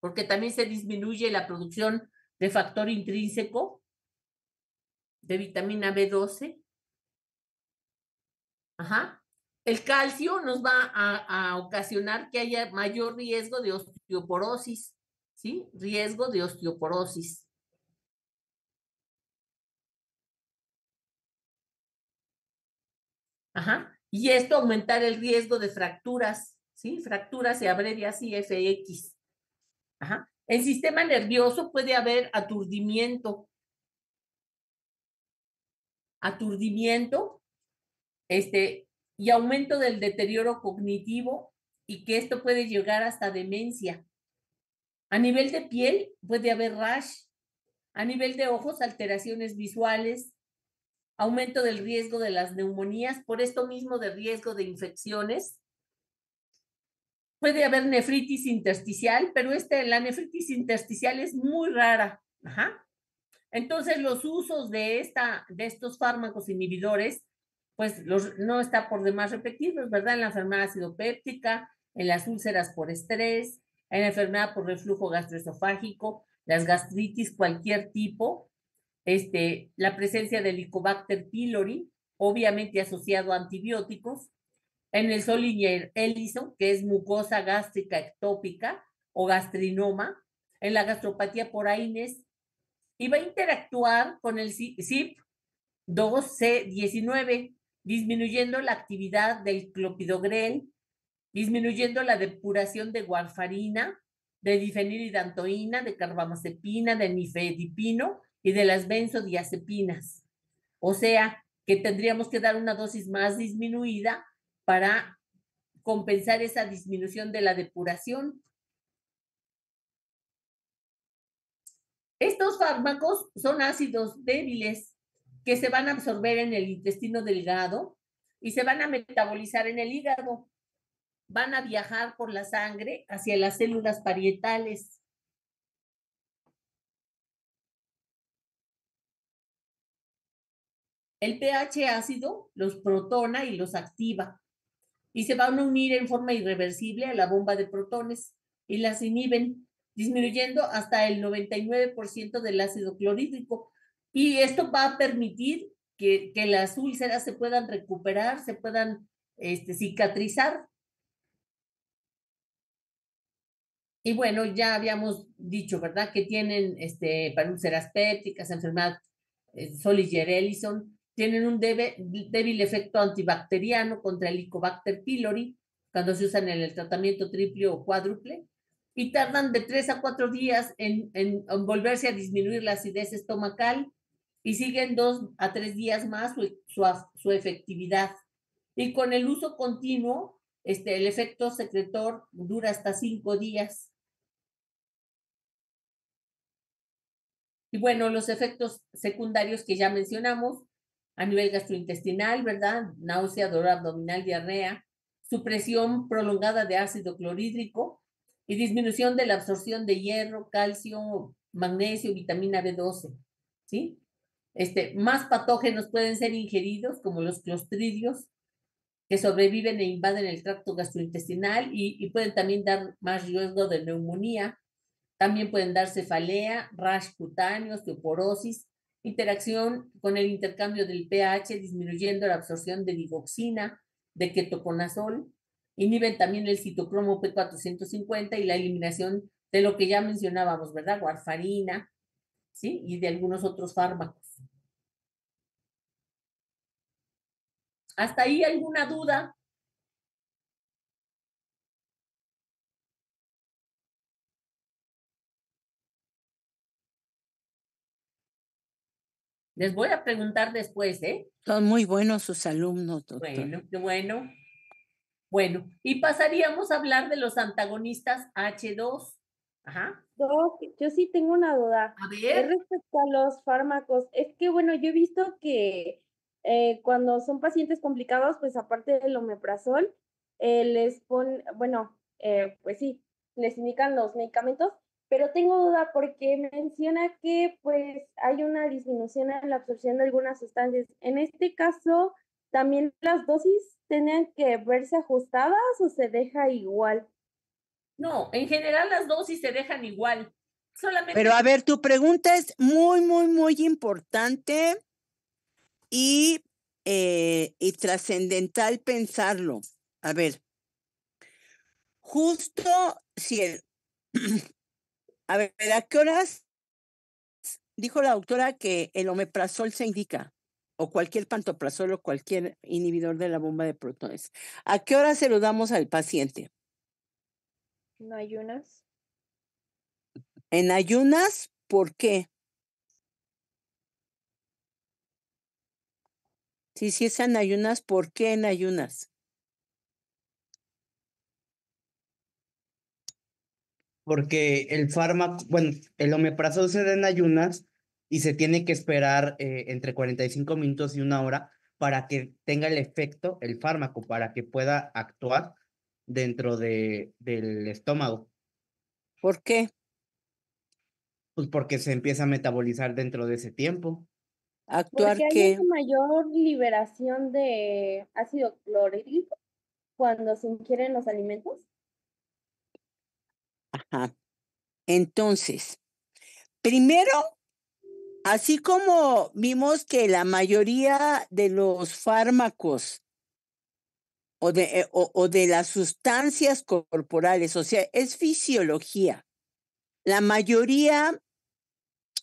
porque también se disminuye la producción de factor intrínseco de vitamina B12. Ajá. El calcio nos va a ocasionar que haya mayor riesgo de osteoporosis, ¿sí? Riesgo de osteoporosis. Ajá. Y esto aumentar el riesgo de fracturas, ¿sí? Fracturas se abrevia así FX. Ajá. El sistema nervioso puede haber aturdimiento. Aturdimiento, y aumento del deterioro cognitivo y que esto puede llegar hasta demencia. A nivel de piel puede haber rash. A nivel de ojos, alteraciones visuales, aumento del riesgo de las neumonías, por esto mismo de riesgo de infecciones. Puede haber nefritis intersticial, pero la nefritis intersticial es muy rara. Ajá. Entonces, los usos de estos fármacos inhibidores, pues no está por demás repetirlos, ¿verdad? En la enfermedad acidopéptica, en las úlceras por estrés, en la enfermedad por reflujo gastroesofágico, las gastritis, cualquier tipo, la presencia del Helicobacter pylori, obviamente asociado a antibióticos, en el Solinger Ellison, que es mucosa gástrica ectópica o gastrinoma, en la gastropatía por AINES, y va a interactuar con el CYP2C19, disminuyendo la actividad del clopidogrel, disminuyendo la depuración de warfarina, de difenilidantoína, de carbamazepina, de nifedipino y de las benzodiazepinas. O sea, que tendríamos que dar una dosis más disminuida para compensar esa disminución de la depuración. Estos fármacos son ácidos débiles que se van a absorber en el intestino delgado y se van a metabolizar en el hígado. Van a viajar por la sangre hacia las células parietales. El pH ácido los protona y los activa y se van a unir en forma irreversible a la bomba de protones y las inhiben, disminuyendo hasta el 99% del ácido clorhídrico. Y esto va a permitir que las úlceras se puedan recuperar, se puedan cicatrizar. Y bueno, ya habíamos dicho, ¿verdad? Que tienen para úlceras pépticas, enfermedad Solinger-Ellison, tienen un débil efecto antibacteriano contra el Helicobacter pylori cuando se usan en el tratamiento triple o cuádruple y tardan de 3 a 4 días en volverse a disminuir la acidez estomacal y siguen 2 a 3 días más su efectividad. Y con el uso continuo, el efecto secretor dura hasta 5 días. Y bueno, los efectos secundarios que ya mencionamos a nivel gastrointestinal, ¿verdad? Náusea, dolor abdominal, diarrea, supresión prolongada de ácido clorhídrico y disminución de la absorción de hierro, calcio, magnesio, vitamina B12, ¿sí? Más patógenos pueden ser ingeridos, como los clostridios, que sobreviven e invaden el tracto gastrointestinal y pueden también dar más riesgo de neumonía. También pueden dar cefalea, rash cutáneo, osteoporosis, interacción con el intercambio del pH, disminuyendo la absorción de digoxina, de ketoconazol, inhiben también el citocromo P450 y la eliminación de lo que ya mencionábamos, ¿verdad? Warfarina. ¿sí? Y de algunos otros fármacos. ¿Hasta ahí alguna duda? Les voy a preguntar después, ¿eh? Son muy buenos sus alumnos, doctor. Bueno, qué bueno. Bueno, y pasaríamos a hablar de los antagonistas H2. Ajá. Doc, yo sí tengo una duda. A Es ver. respecto a los fármacos. Es que, bueno, yo he visto que cuando son pacientes complicados, pues aparte del omeprazol, les ponen, bueno, pues sí, les indican los medicamentos, pero tengo duda porque menciona que pues hay una disminución en la absorción de algunas sustancias. En este caso, ¿también las dosis tenían que verse ajustadas o se deja igual? No, en general las dosis se dejan igual. Solamente. Pero a ver, tu pregunta es muy importante y trascendental pensarlo. A ver, justo si el... A ver, ¿a qué horas dijo la doctora que el omeprazol se indica? O cualquier pantoprazol o cualquier inhibidor de la bomba de protones. ¿A qué hora se lo damos al paciente? ¿No hay unas? ¿En ayunas? ¿Por qué? Sí, es en ayunas, ¿por qué en ayunas? Porque el fármaco, bueno, el omeprazol se da en ayunas y se tiene que esperar entre 45 minutos y una hora para que tenga el efecto, el fármaco, para que pueda actuar dentro del estómago. ¿Por qué? Pues porque se empieza a metabolizar dentro de ese tiempo. ¿Actuar Porque hay qué? una mayor liberación de ácido clorhídrico cuando se ingieren los alimentos. Ajá. Entonces, primero, así como vimos que la mayoría de los fármacos o de las sustancias corporales, o sea, es fisiología. La mayoría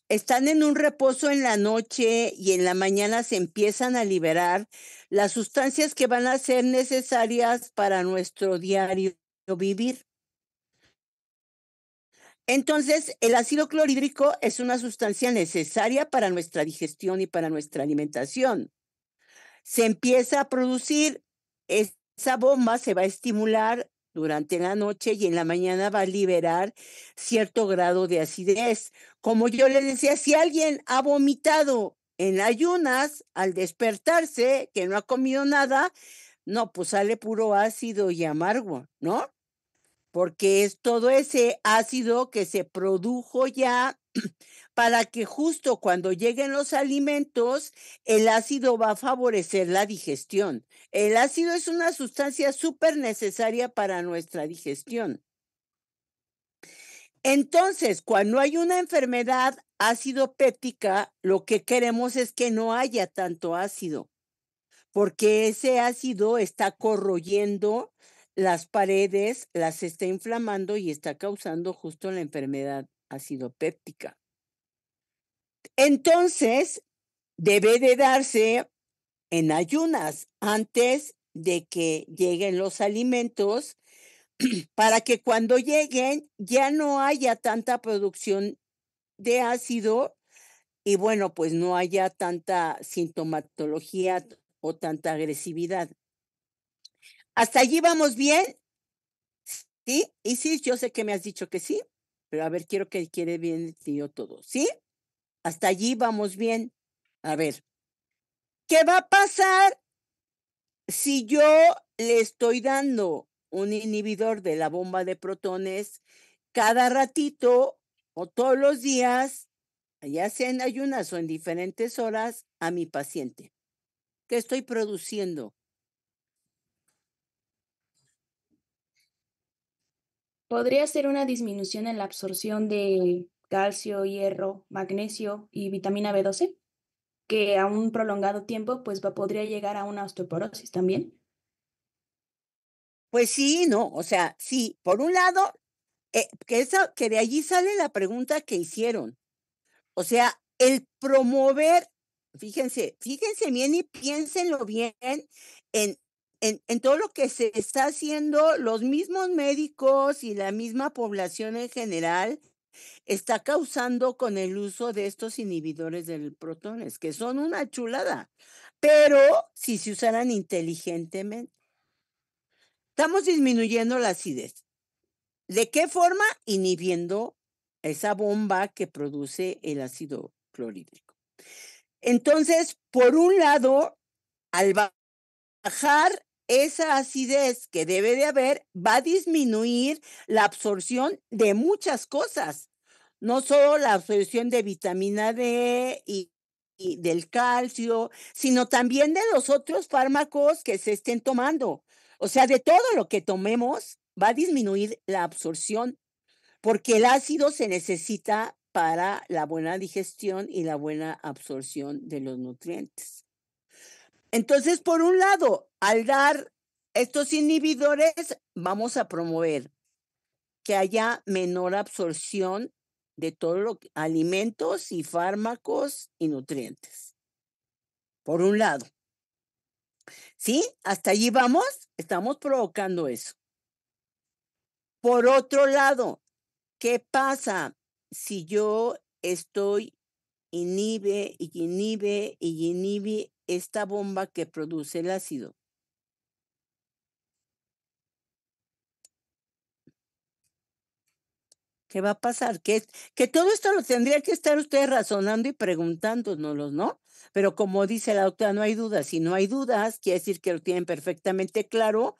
están en un reposo en la noche y en la mañana se empiezan a liberar las sustancias que van a ser necesarias para nuestro diario vivir. Entonces, el ácido clorhídrico es una sustancia necesaria para nuestra digestión y para nuestra alimentación. Se empieza a producir, esa bomba se va a estimular durante la noche y en la mañana va a liberar cierto grado de acidez. Como yo les decía, si alguien ha vomitado en ayunas al despertarse, que no ha comido nada, no, pues sale puro ácido y amargo, ¿no? Porque es todo ese ácido que se produjo ya para que justo cuando lleguen los alimentos, el ácido va a favorecer la digestión. El ácido es una sustancia súper necesaria para nuestra digestión. Entonces, cuando hay una enfermedad ácido péptica, lo que queremos es que no haya tanto ácido, porque ese ácido está corroyendo las paredes, las está inflamando y está causando justo la enfermedad ácido péptica. Entonces, debe de darse en ayunas antes de que lleguen los alimentos para que cuando lleguen ya no haya tanta producción de ácido y bueno, pues no haya tanta sintomatología o tanta agresividad. ¿Hasta allí vamos bien? ¿Sí? Y sí, yo sé que me has dicho que sí, pero a ver, quiero que quede bien yo todo. ¿Sí? Hasta allí vamos bien. A ver, ¿qué va a pasar si yo le estoy dando un inhibidor de la bomba de protones cada ratito o todos los días, ya sea en ayunas o en diferentes horas, a mi paciente? ¿Qué estoy produciendo? Podría ser una disminución en la absorción de calcio, hierro, magnesio y vitamina B12, que a un prolongado tiempo pues podría llegar a una osteoporosis también. Pues sí, no, o sea, sí, por un lado, que de allí sale la pregunta que hicieron. O sea, el promover, fíjense bien y piénsenlo bien en todo lo que se está haciendo, los mismos médicos y la misma población en general está causando con el uso de estos inhibidores del protones, que son una chulada, pero si se usaran inteligentemente. Estamos disminuyendo la acidez. ¿De qué forma? Inhibiendo esa bomba que produce el ácido clorhídrico. Entonces, por un lado, al bajar esa acidez que debe de haber, va a disminuir la absorción de muchas cosas, no solo la absorción de vitamina D y del calcio, sino también de los otros fármacos que se estén tomando. O sea, de todo lo que tomemos, va a disminuir la absorción, porque el ácido se necesita para la buena digestión y la buena absorción de los nutrientes. Entonces, por un lado, al dar estos inhibidores, vamos a promover que haya menor absorción de todos los alimentos y fármacos y nutrientes. Por un lado. ¿Sí? Hasta allí vamos. Estamos provocando eso. Por otro lado, ¿qué pasa si yo estoy inhibe esta bomba que produce el ácido? ¿Qué va a pasar? Que todo esto lo tendría que estar usted razonando y preguntándonos, ¿no? Pero como dice la doctora, no hay dudas. Si no hay dudas, quiere decir que lo tienen perfectamente claro.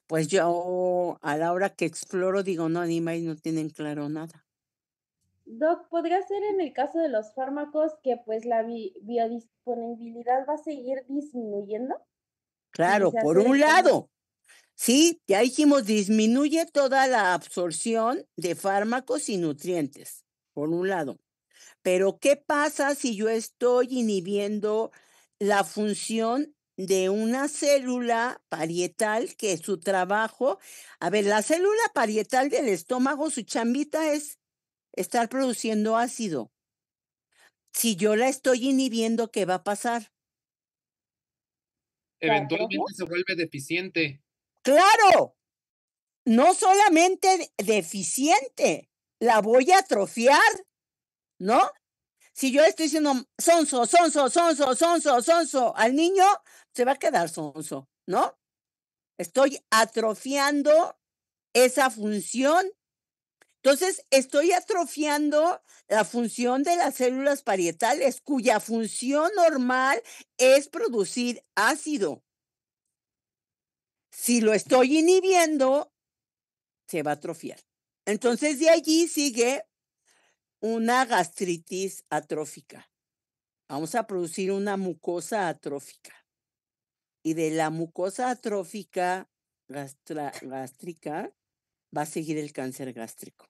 Pues yo a la hora que exploro digo, no, animales no tienen claro nada. Doc, ¿podría ser en el caso de los fármacos que pues la biodisponibilidad va a seguir disminuyendo? Claro, por un lado. Sí, ya dijimos, disminuye toda la absorción de fármacos y nutrientes, por un lado. Pero ¿qué pasa si yo estoy inhibiendo la función de una célula parietal que su trabajo, a ver, la célula parietal del estómago, su chambita es estar produciendo ácido. Si yo la estoy inhibiendo, ¿qué va a pasar? Eventualmente se vuelve deficiente. ¡Claro! No solamente deficiente, la voy a atrofiar, ¿no? Si yo estoy diciendo sonso al niño, se va a quedar sonso, ¿no? Estoy atrofiando esa función. Entonces, estoy atrofiando la función de las células parietales, cuya función normal es producir ácido. Si lo estoy inhibiendo, se va a atrofiar. Entonces, de allí sigue una gastritis atrófica. Vamos a producir una mucosa atrófica. Y de la mucosa atrófica gástrica va a seguir el cáncer gástrico.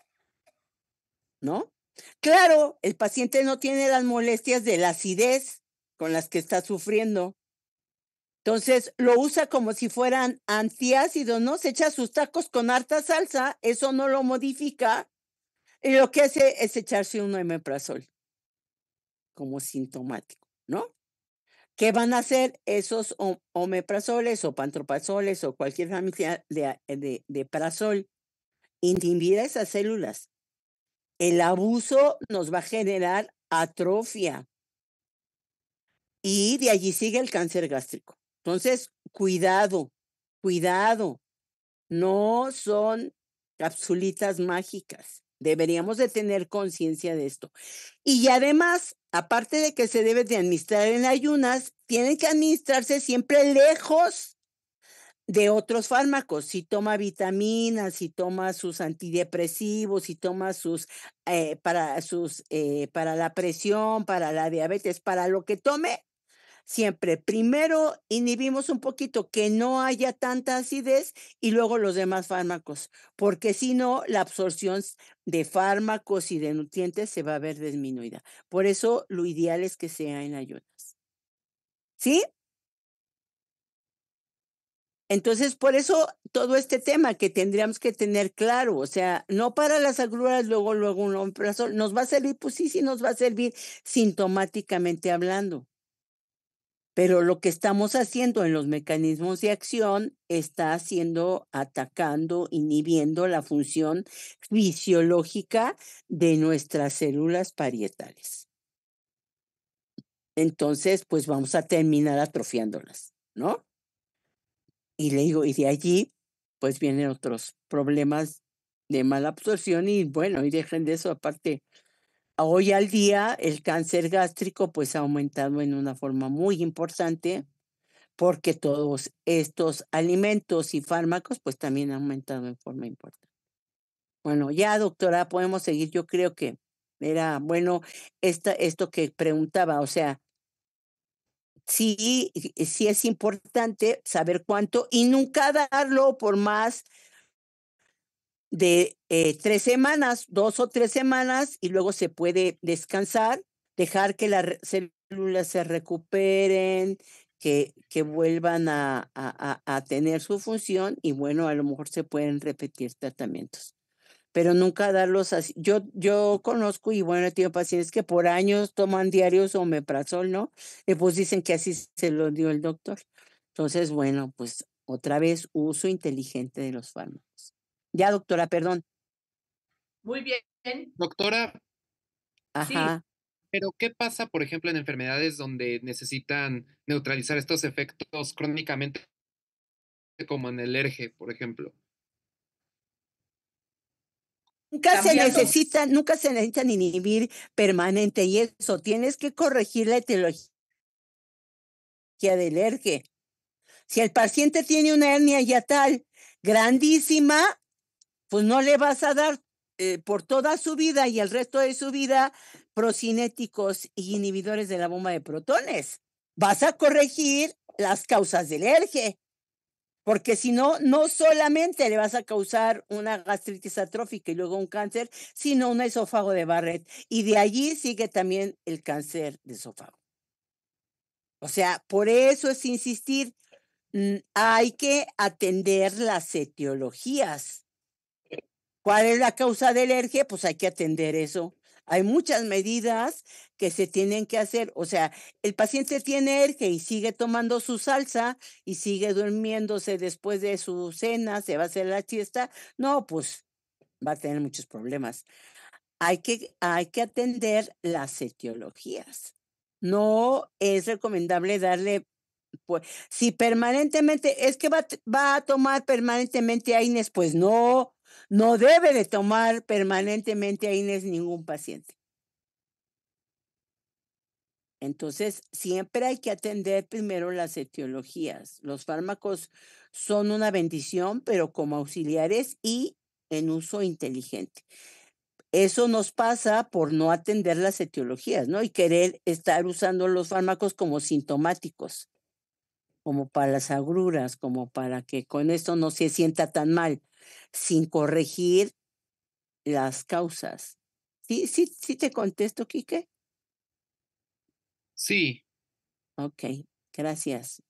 ¿No? Claro, el paciente no tiene las molestias de la acidez con las que está sufriendo. Entonces lo usa como si fueran antiácidos, ¿no? Se echa sus tacos con harta salsa, eso no lo modifica. Y lo que hace es echarse un omeprazol como sintomático, ¿no? ¿Qué van a hacer esos omeprazoles o pantoprazoles o cualquier familia de prazol? Inhibir esas células. El abuso nos va a generar atrofia y de allí sigue el cáncer gástrico. Entonces, cuidado, no son capsulitas mágicas. Deberíamos de tener conciencia de esto. Y además, aparte de que se debe de administrar en ayunas, tienen que administrarse siempre lejos de otros fármacos. Si toma vitaminas, si toma sus antidepresivos, si toma para la presión, para la diabetes, para lo que tome, siempre primero inhibimos un poquito que no haya tanta acidez y luego los demás fármacos, porque si no, la absorción de fármacos y de nutrientes se va a ver disminuida. Por eso lo ideal es que sea en ayunas. ¿Sí? Entonces, por eso todo este tema que tendríamos que tener claro, o sea, no para las agruras, luego un omeprazol, ¿nos va a servir? Pues sí nos va a servir sintomáticamente hablando. Pero lo que estamos haciendo en los mecanismos de acción está atacando, inhibiendo la función fisiológica de nuestras células parietales. Entonces, pues vamos a terminar atrofiándolas, ¿no? Y le digo, y de allí, pues vienen otros problemas de mala absorción y bueno, y dejen de eso, aparte, hoy al día el cáncer gástrico pues ha aumentado en una forma muy importante porque todos estos alimentos y fármacos pues también han aumentado en forma importante. Bueno, ya doctora, podemos seguir. Yo creo que era bueno esto que preguntaba, o sea, sí es importante saber cuánto y nunca darlo por más de 3 semanas, 2 o 3 semanas, y luego se puede descansar, dejar que las células se recuperen, que vuelvan a tener su función y bueno, a lo mejor se pueden repetir tratamientos. Pero nunca darlos así. Yo conozco y bueno, he tenido pacientes que por años toman diarios omeprazol, ¿no? Y pues dicen que así se lo dio el doctor. Entonces, bueno, pues otra vez uso inteligente de los fármacos. Ya, doctora, perdón. Muy bien. Doctora, Sí, Ajá. pero ¿qué pasa, por ejemplo, en enfermedades donde necesitan neutralizar estos efectos crónicamente, como en el ERGE, por ejemplo? Nunca se necesitan inhibir permanente y eso, tienes que corregir la etiología del ERGE. Si el paciente tiene una hernia hiatal grandísima, pues no le vas a dar por toda su vida y el resto de su vida procinéticos y inhibidores de la bomba de protones. Vas a corregir las causas del ERGE. Porque si no, no solamente le vas a causar una gastritis atrófica y luego un cáncer, sino un esófago de Barrett. Y de allí sigue también el cáncer de esófago. O sea, por eso es insistir, hay que atender las etiologías. ¿Cuál es la causa de alergia? Pues hay que atender eso. Hay muchas medidas que se tienen que hacer. O sea, el paciente tiene alergia y sigue tomando su salsa y sigue durmiéndose después de su cena, se va a hacer la siesta. No, pues va a tener muchos problemas. Hay que atender las etiologías. No es recomendable darle, pues, si permanentemente, es que va a tomar permanentemente AINES, pues no debe de tomar permanentemente AINES ningún paciente. Entonces, siempre hay que atender primero las etiologías. Los fármacos son una bendición, pero como auxiliares y en uso inteligente. Eso nos pasa por no atender las etiologías, ¿no? Y querer estar usando los fármacos como sintomáticos, como para las agruras, como para que con esto no se sienta tan mal, sin corregir las causas. Sí te contesto, Quique. Sí, Ok, gracias.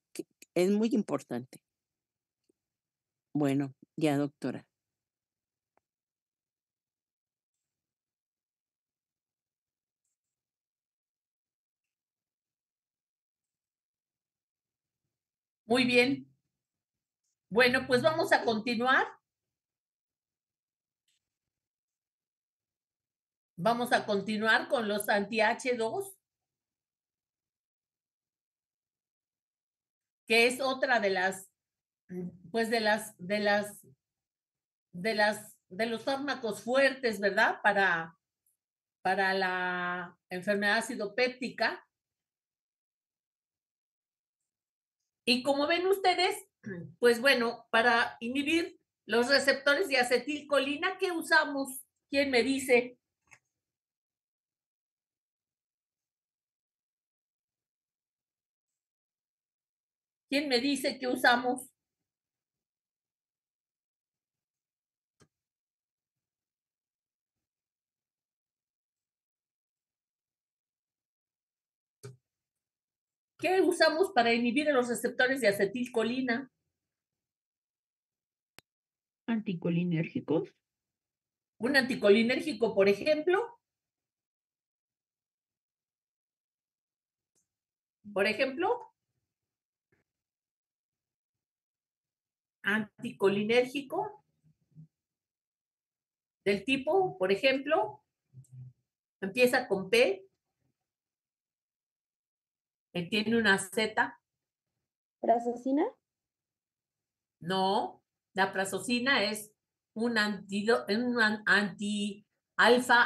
Es muy importante. Bueno, ya, doctora. muy bien. Bueno, pues vamos a continuar. Vamos a continuar con los anti-H2, que es otra de las, pues de los fármacos fuertes, ¿verdad? Para la enfermedad ácido péptica. Y como ven ustedes, pues bueno, para inhibir los receptores de acetilcolina, ¿qué usamos? ¿Quién me dice? ¿Quién me dice qué usamos? ¿Qué usamos para inhibir los receptores de acetilcolina? Anticolinérgicos. Un anticolinérgico, por ejemplo. Anticolinérgico del tipo, por ejemplo, empieza con P, tiene una Z. ¿Prazosina? No, la prazosina es un anti-alfa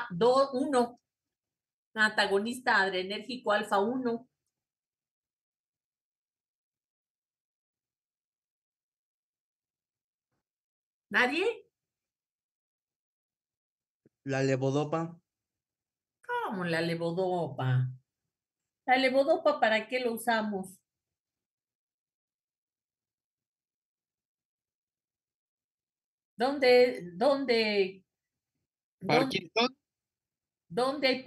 1, un antagonista adrenérgico alfa 1. ¿Nadie? La levodopa. ¿Cómo la levodopa? ¿La levodopa para qué lo usamos? ¿Dónde Parkinson, hay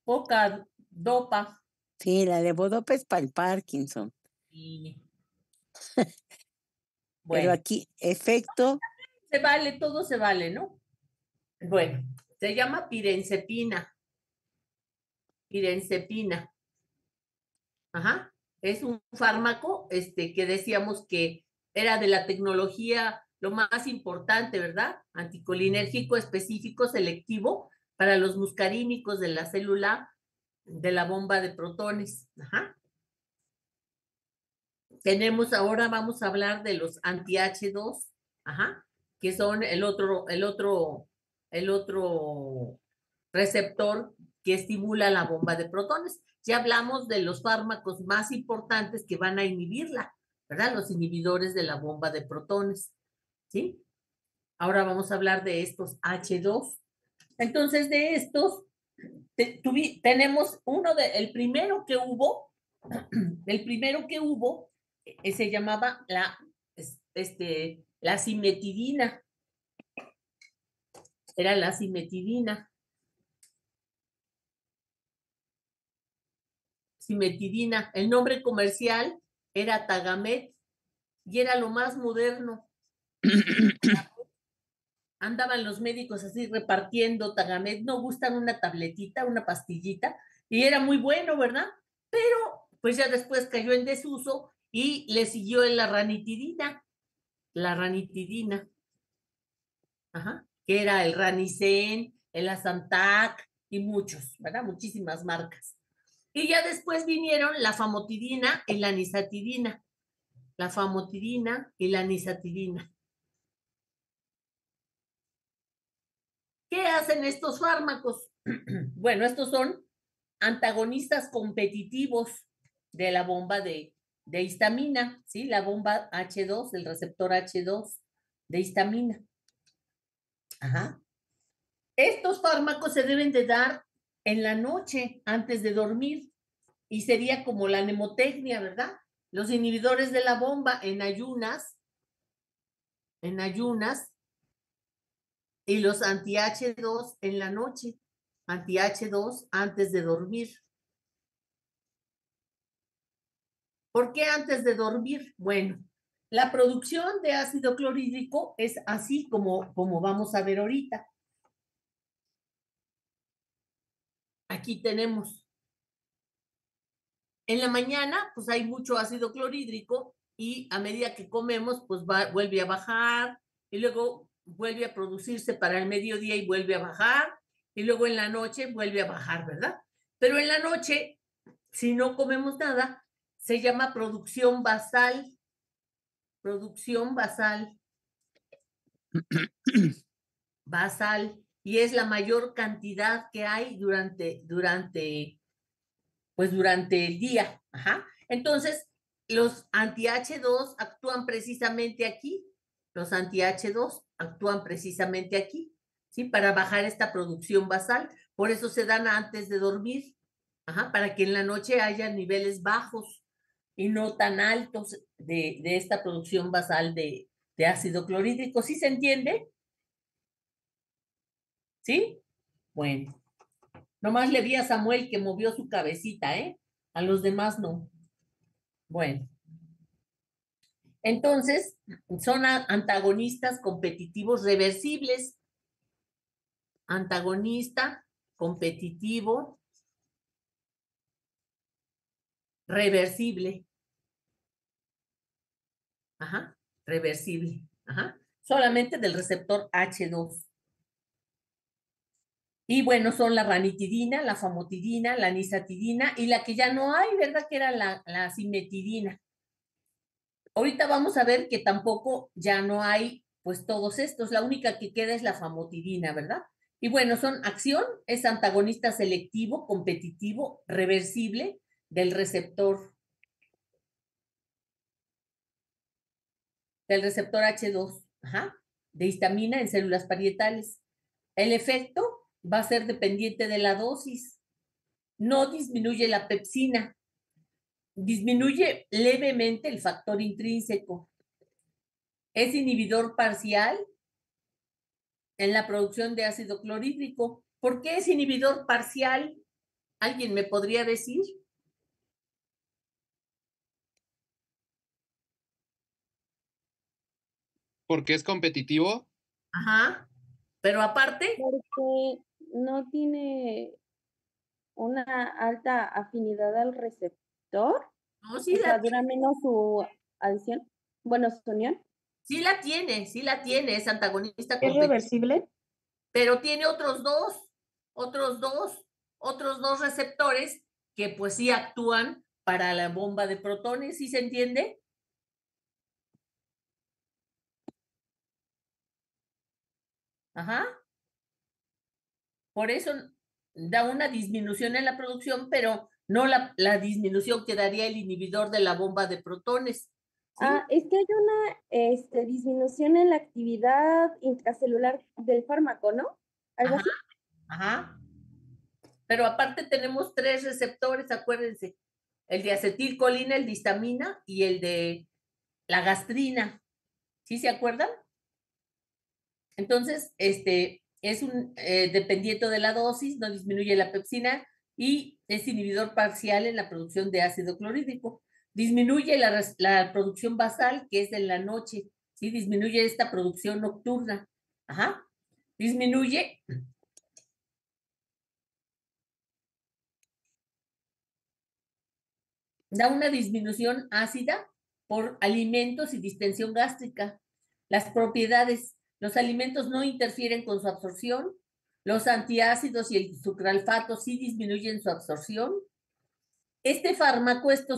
poca dopa? Sí, la levodopa es para el Parkinson, Y pero bueno, aquí efecto, se vale, todo se vale, ¿no? Bueno, se llama pirenzepina. Pirenzepina. Ajá. Es un fármaco que decíamos que era de la tecnología lo más importante, ¿verdad? Anticolinérgico específico selectivo para los muscarínicos de la célula de la bomba de protones. Ajá. Ahora vamos a hablar de los anti-H2, ajá, que son el otro receptor que estimula la bomba de protones. Ya hablamos de los fármacos más importantes que van a inhibirla, ¿verdad? Los inhibidores de la bomba de protones, ¿sí? Ahora vamos a hablar de estos H2. Entonces, de estos, tenemos el primero que hubo, se llamaba la cimetidina. Era la cimetidina. Cimetidina. El nombre comercial era Tagamet y era lo más moderno. Andaban los médicos así repartiendo Tagamet. No gustan una tabletita, una pastillita, y era muy bueno, ¿verdad? Pero pues ya después cayó en desuso y le siguió la ranitidina. La ranitidina. Ajá, que era el Ranicen, el Asantac y muchos, ¿verdad? Muchísimas marcas. Y ya después vinieron la famotidina y la nisatidina. La famotidina y la nisatidina. ¿Qué hacen estos fármacos? Bueno, estos son antagonistas competitivos de la bomba de histamina, ¿sí? La bomba H2, el receptor H2 de histamina. Ajá. Estos fármacos se deben de dar en la noche antes de dormir y sería como la mnemotecnia, ¿verdad? Los inhibidores de la bomba en ayunas y los anti-H2 en la noche, anti-H2 antes de dormir. ¿Por qué antes de dormir? Bueno, la producción de ácido clorhídrico es así como vamos a ver ahorita. Aquí tenemos. En la mañana, pues hay mucho ácido clorhídrico y a medida que comemos, pues vuelve a bajar y luego vuelve a producirse para el mediodía y vuelve a bajar y luego en la noche vuelve a bajar, ¿verdad? Pero en la noche, si no comemos nada, se llama producción basal. Producción basal. Basal. Y es la mayor cantidad que hay durante el día. Ajá. Entonces, los anti-H2 actúan precisamente aquí. Los anti-H2 actúan precisamente aquí, ¿sí? Para bajar esta producción basal. Por eso se dan antes de dormir, ajá, para que en la noche haya niveles bajos y no tan altos de esta producción basal de ácido clorhídrico. ¿Sí se entiende? ¿Sí? Bueno. Nomás le vi a Samuel que movió su cabecita, ¿eh? A los demás no. Bueno. Entonces, son antagonistas competitivos reversibles. Antagonista, competitivo, reversible. Ajá, reversible. Ajá. Solamente del receptor H2. Y bueno, son la ranitidina, la famotidina, la nisatidina y la que ya no hay, ¿verdad? Que era la cimetidina. Ahorita vamos a ver que tampoco ya no hay, pues todos estos. La única que queda es la famotidina, ¿verdad? Y bueno, son acción, es antagonista selectivo, competitivo, reversible del receptor H2, ajá, de histamina en células parietales. El efecto va a ser dependiente de la dosis. No disminuye la pepsina, disminuye levemente el factor intrínseco. Es inhibidor parcial en la producción de ácido clorhídrico. ¿Por qué es inhibidor parcial? ¿Alguien me podría decir? Porque es competitivo. Ajá. Pero aparte, Porque no tiene una alta afinidad al receptor, no, o sea, dura menos su adición, bueno, su unión. sí la tiene, es antagonista ¿Es competitivo, reversible? pero tiene otros dos, otros dos receptores que pues sí actúan para la bomba de protones, ¿sí se entiende? Ajá. Por eso da una disminución en la producción, pero no la disminución que daría el inhibidor de la bomba de protones. ¿Sí? Ah, es que hay una disminución en la actividad intracelular del fármaco, ¿no? ¿Algo Ajá, así? ajá. Pero aparte tenemos tres receptores, acuérdense, el de acetilcolina, el de histamina y el de la gastrina. ¿Sí se acuerdan? Entonces, es un dependiente de la dosis, no disminuye la pepsina y es inhibidor parcial en la producción de ácido clorhídrico. Disminuye la producción basal, que es en la noche, ¿sí? Disminuye esta producción nocturna. Ajá. Disminuye da una disminución ácida por alimentos y distensión gástrica. Las propiedades, los alimentos no interfieren con su absorción, los antiácidos y el sucralfato sí disminuyen su absorción. Estos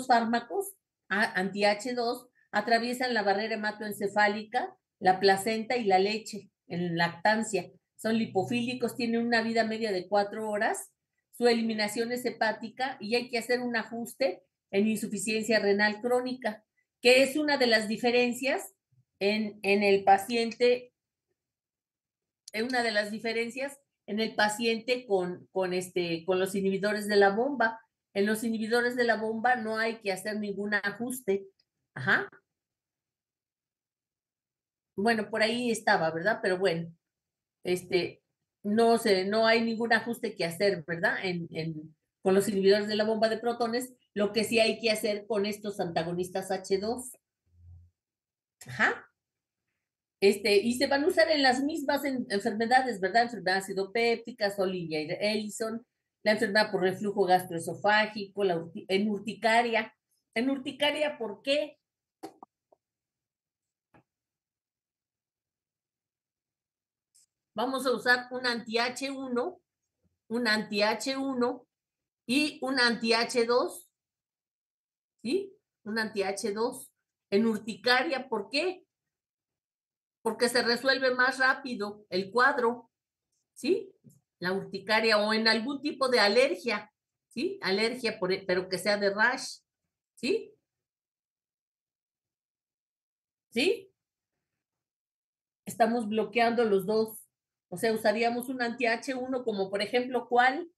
fármacos anti-H2 atraviesan la barrera hematoencefálica, la placenta y la leche en lactancia. Son lipofílicos, tienen una vida media de 4 horas, su eliminación es hepática y hay que hacer un ajuste en insuficiencia renal crónica, que es una de las diferencias en el paciente, con los inhibidores de la bomba. En los inhibidores de la bomba no hay que hacer ningún ajuste. Ajá. Bueno, por ahí estaba, ¿verdad? Pero bueno, no sé, no hay ningún ajuste que hacer, ¿verdad? Con los inhibidores de la bomba de protones, lo que sí hay que hacer con estos antagonistas H2. Ajá. Y se van a usar en las mismas enfermedades, ¿verdad? Enfermedad acidopéptica, Solinia y Ellison, la enfermedad por reflujo gastroesofágico, en urticaria. En urticaria, ¿por qué? Vamos a usar un anti-H1 y un anti-H2, ¿sí? Un anti-H2. En urticaria, ¿por qué? Porque se resuelve más rápido el cuadro, ¿sí? La urticaria o en algún tipo de alergia, ¿sí? Alergia, pero que sea de rash, ¿sí? ¿Sí? Estamos bloqueando los dos. O sea, usaríamos un anti-H1 como por ejemplo, ¿cuál?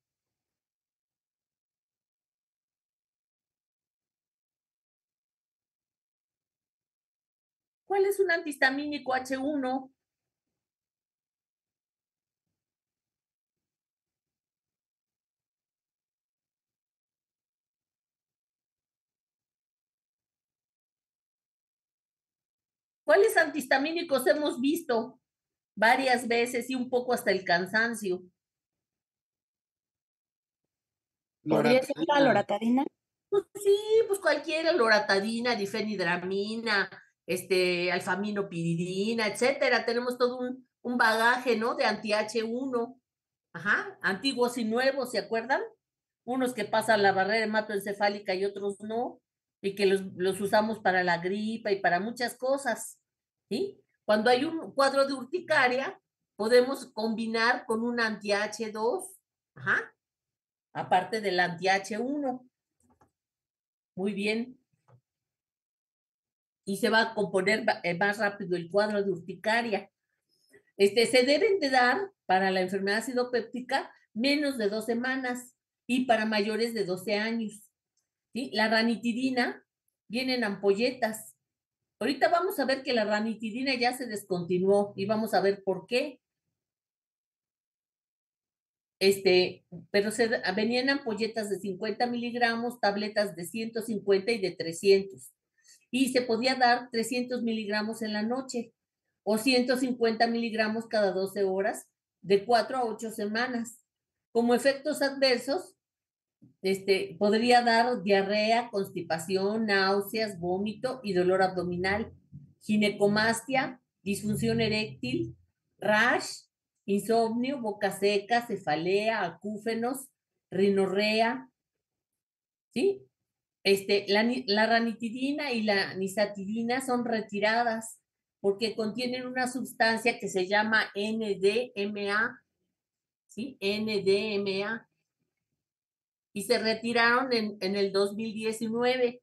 ¿Cuál es un antihistamínico H1? ¿Cuáles antihistamínicos hemos visto varias veces y un poco hasta el cansancio? ¿Podría ser la loratadina? Pues sí, pues cualquiera, loratadina, difenhidramina, alfaminopiridina, etcétera. Tenemos todo un bagaje, ¿no? De anti-H1. Ajá, antiguos y nuevos, ¿se acuerdan? Unos que pasan la barrera hematoencefálica y otros no, y que los usamos para la gripa y para muchas cosas, ¿sí? Cuando hay un cuadro de urticaria, podemos combinar con un anti-H2, ajá, aparte del anti-H1. Muy bien. Y se va a componer más rápido el cuadro de urticaria. Se deben de dar para la enfermedad acidopéptica menos de 2 semanas y para mayores de 12 años. ¿Sí? La ranitidina viene en ampolletas. Ahorita vamos a ver que la ranitidina ya se descontinuó y vamos a ver por qué. Pero venían ampolletas de 50 miligramos, tabletas de 150 y de 300. Y se podía dar 300 miligramos en la noche o 150 miligramos cada 12 horas de 4 a 8 semanas. Como efectos adversos, podría dar diarrea, constipación, náuseas, vómito y dolor abdominal, ginecomastia, disfunción eréctil, rash, insomnio, boca seca, cefalea, acúfenos, rinorrea, ¿sí? La ranitidina y la nisatidina son retiradas porque contienen una sustancia que se llama NDMA, ¿sí? NDMA. Y se retiraron en el 2019.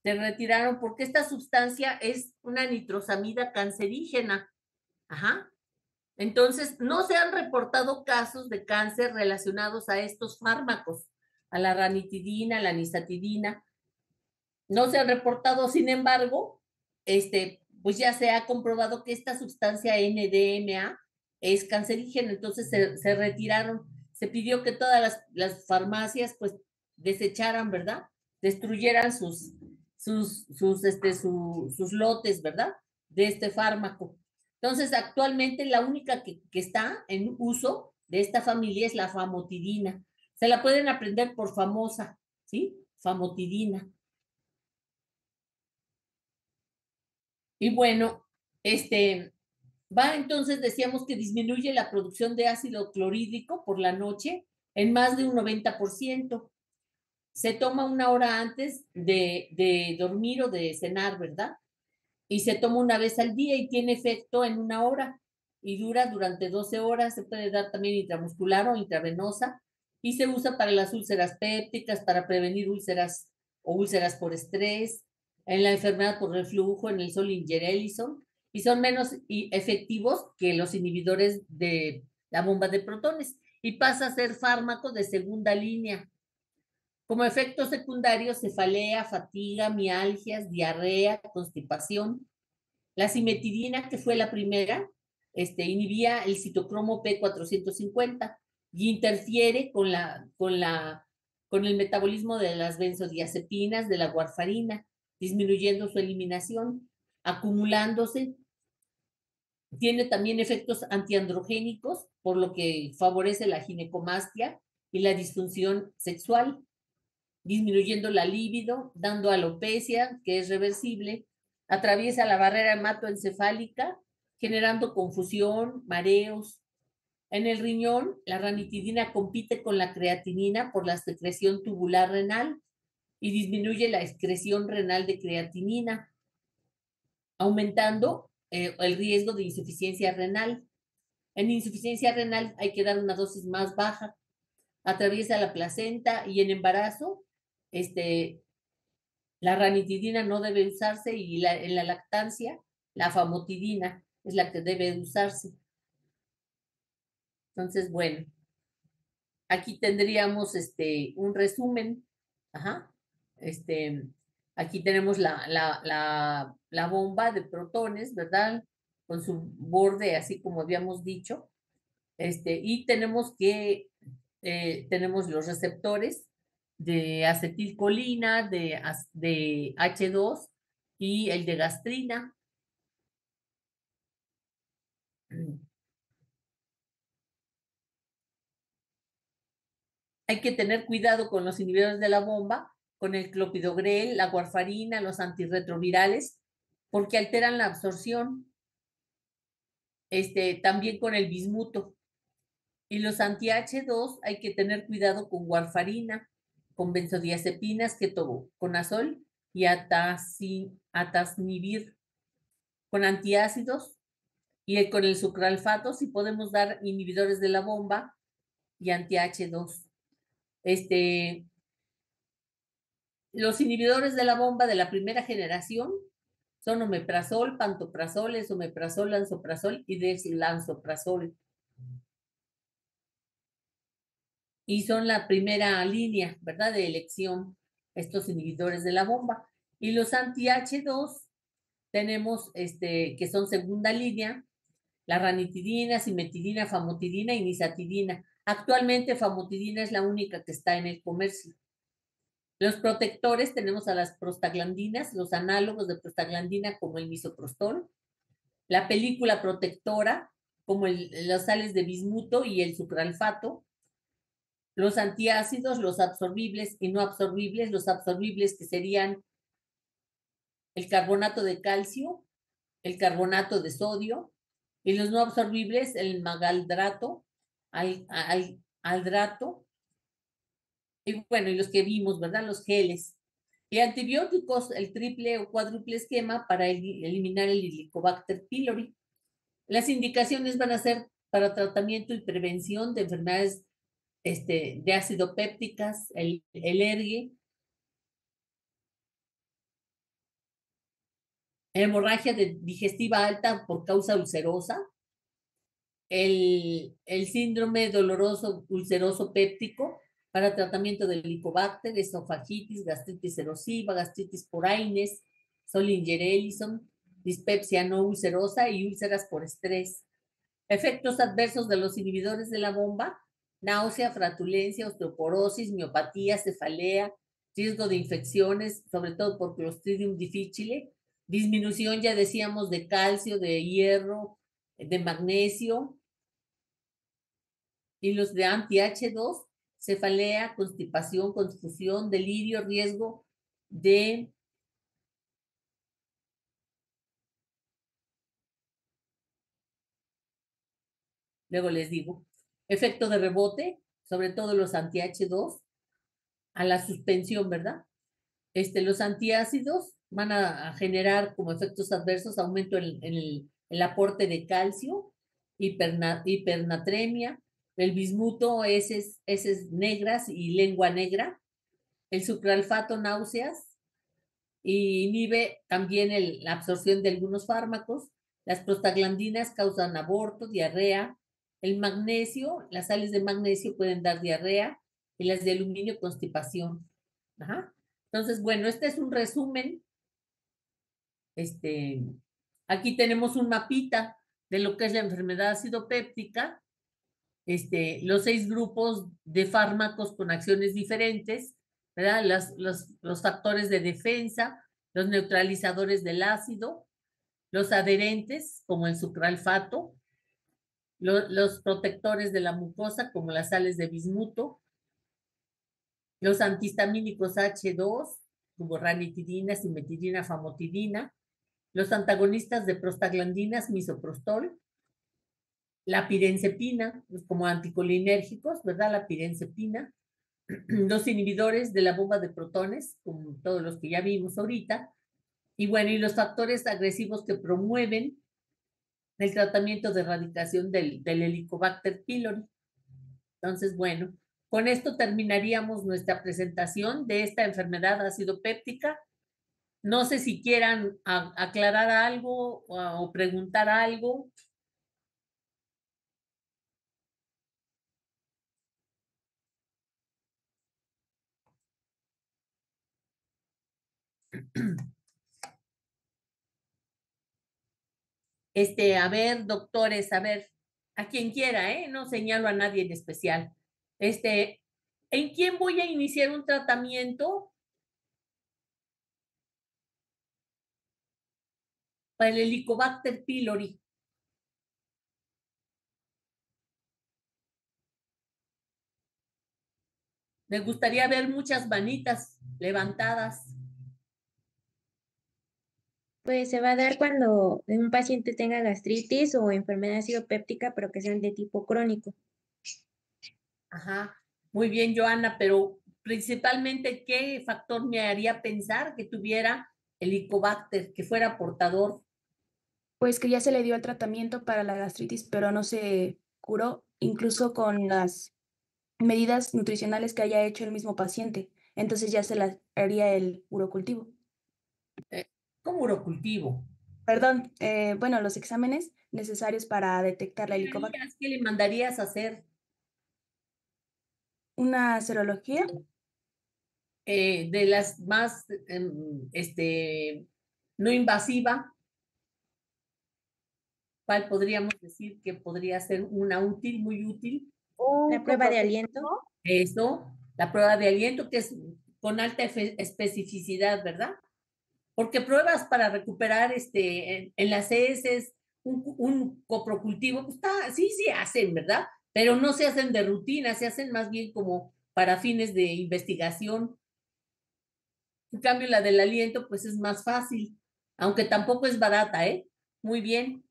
Se retiraron porque esta sustancia es una nitrosamida cancerígena. Ajá. Entonces, no se han reportado casos de cáncer relacionados a estos fármacos, a la ranitidina, a la nisatidina. No se han reportado, sin embargo, pues ya se ha comprobado que esta sustancia NDMA es cancerígena, entonces se retiraron. Se pidió que todas las farmacias pues desecharan, ¿verdad? Destruyeran sus lotes, ¿verdad? De este fármaco. Entonces, actualmente la única que está en uso de esta familia es la famotidina. Se la pueden aprender por famosa, ¿sí? Famotidina. Y bueno, entonces decíamos que disminuye la producción de ácido clorhídrico por la noche en más de un 90%. Se toma 1 hora antes de dormir o de cenar, ¿verdad? Y se toma una vez al día y tiene efecto en 1 hora y dura durante 12 horas. Se puede dar también intramuscular o intravenosa y se usa para las úlceras pépticas, para prevenir úlceras o úlceras por estrés, en la enfermedad por reflujo, en el Zollinger-Ellison, y son menos efectivos que los inhibidores de la bomba de protones y pasa a ser fármaco de segunda línea. Como efectos secundarios, cefalea, fatiga, mialgias, diarrea, constipación. La cimetidina, que fue la primera, inhibía el citocromo P450 y interfiere con el metabolismo de las benzodiazepinas, de la warfarina, disminuyendo su eliminación, acumulándose. Tiene también efectos antiandrogénicos, por lo que favorece la ginecomastia y la disfunción sexual, disminuyendo la libido, dando alopecia, que es reversible, atraviesa la barrera hematoencefálica, generando confusión, mareos. En el riñón, la ranitidina compite con la creatinina por la secreción tubular renal y disminuye la excreción renal de creatinina, aumentando el riesgo de insuficiencia renal. En insuficiencia renal hay que dar una dosis más baja. Atraviesa la placenta y en embarazo, la ranitidina no debe usarse y en la lactancia, la famotidina es la que debe usarse. Entonces, bueno, aquí tendríamos un resumen. Ajá. Aquí tenemos la bomba de protones, ¿verdad? Con su borde, así como habíamos dicho. Y tenemos tenemos los receptores de acetilcolina, de H2 y el de gastrina. Hay que tener cuidado con los inhibidores de la bomba, con el clopidogrel, la warfarina, los antirretrovirales, porque alteran la absorción. También con el bismuto. Y los anti-H2 hay que tener cuidado con warfarina, con benzodiazepinas, ketoconazol y atasnivir, con antiácidos y con el sucralfato si podemos dar inhibidores de la bomba y anti-H2. Los inhibidores de la bomba de la primera generación son omeprazol, pantoprazol, esomeprazol, lansoprazol y deslansoprazol. Y son la primera línea, ¿verdad?, de elección, estos inhibidores de la bomba. Y los anti-H2 tenemos, que son segunda línea, la ranitidina, cimetidina, famotidina y nisatidina. Actualmente famotidina es la única que está en el comercio. Los protectores tenemos a las prostaglandinas, los análogos de prostaglandina como el misoprostol, la película protectora como las sales de bismuto y el sucralfato, los antiácidos, los absorbibles y no absorbibles, los absorbibles que serían el carbonato de calcio, el carbonato de sodio, y los no absorbibles, el magaldrato, aldrato, y bueno, y los que vimos, ¿verdad? Los geles. Y antibióticos, el triple o cuádruple esquema para eliminar el Helicobacter pylori. Las indicaciones van a ser para tratamiento y prevención de enfermedades de ácido pépticas, el ERGE, hemorragia digestiva alta por causa ulcerosa, el síndrome doloroso ulceroso péptico para tratamiento del Helicobacter, esofagitis, gastritis erosiva, gastritis por Aines, Solinger-Ellison, dispepsia no ulcerosa y úlceras por estrés. Efectos adversos de los inhibidores de la bomba: náusea, flatulencia, osteoporosis, miopatía, cefalea, riesgo de infecciones, sobre todo por Clostridium difficile, disminución, ya decíamos, de calcio, de hierro, de magnesio, y los de anti-H2, cefalea, constipación, confusión, delirio, riesgo de luego les digo, efecto de rebote, sobre todo los anti-H2, a la suspensión, ¿verdad? Los antiácidos van a generar como efectos adversos aumento en el aporte de calcio, hipernatremia, el bismuto, heces negras y lengua negra, el sucralfato, náuseas, y inhibe también la absorción de algunos fármacos, las prostaglandinas causan aborto, diarrea, el magnesio, las sales de magnesio pueden dar diarrea, y las de aluminio, constipación. Ajá. Entonces, bueno, este es un resumen. Aquí tenemos un mapita de lo que es la enfermedad acidopéptica, los 6 grupos de fármacos con acciones diferentes, ¿verdad? Los factores de defensa, los neutralizadores del ácido, los adherentes, como el sucralfato, los protectores de la mucosa, como las sales de bismuto, los antihistamínicos H2, como ranitidina, cimetidina, famotidina, los antagonistas de prostaglandinas, misoprostol, la pirenzepina, como anticolinérgicos, ¿verdad? La pirenzepina, los inhibidores de la bomba de protones, como todos los que ya vimos ahorita, y bueno, y los factores agresivos que promueven el tratamiento de erradicación del Helicobacter pylori. Entonces, bueno, con esto terminaríamos nuestra presentación de esta enfermedad acidopéptica. No sé si quieran aclarar algo o preguntar algo. A ver, doctores, a ver, a quien quiera, no señalo a nadie en especial. ¿En quién voy a iniciar un tratamiento? para el Helicobacter pylori? Me gustaría ver muchas manitas levantadas. Pues se va a dar cuando un paciente tenga gastritis o enfermedad ácido péptica, pero que sean de tipo crónico. Ajá, muy bien, Joana, pero principalmente, ¿qué factor me haría pensar que tuviera Helicobacter, que fuera portador? Pues que ya se le dio el tratamiento para la gastritis, pero no se curó, incluso con las medidas nutricionales que haya hecho el mismo paciente. Entonces ya se le haría el urocultivo. ¿Cómo urocultivo? Perdón, bueno, los exámenes necesarios para detectar la ¿Qué helicobacter. harías? ¿Qué le mandarías a hacer? Una serología, De las más, no invasiva, ¿cuál podríamos decir que podría ser una útil, muy útil? La prueba de aliento. Eso, la prueba de aliento, que es con alta especificidad, ¿verdad? Porque pruebas para recuperar en las heces un coprocultivo, pues sí se hacen, ¿verdad? Pero no se hacen de rutina, se hacen más bien como para fines de investigación. En cambio, la del aliento, pues es más fácil, aunque tampoco es barata, ¿eh? Muy bien,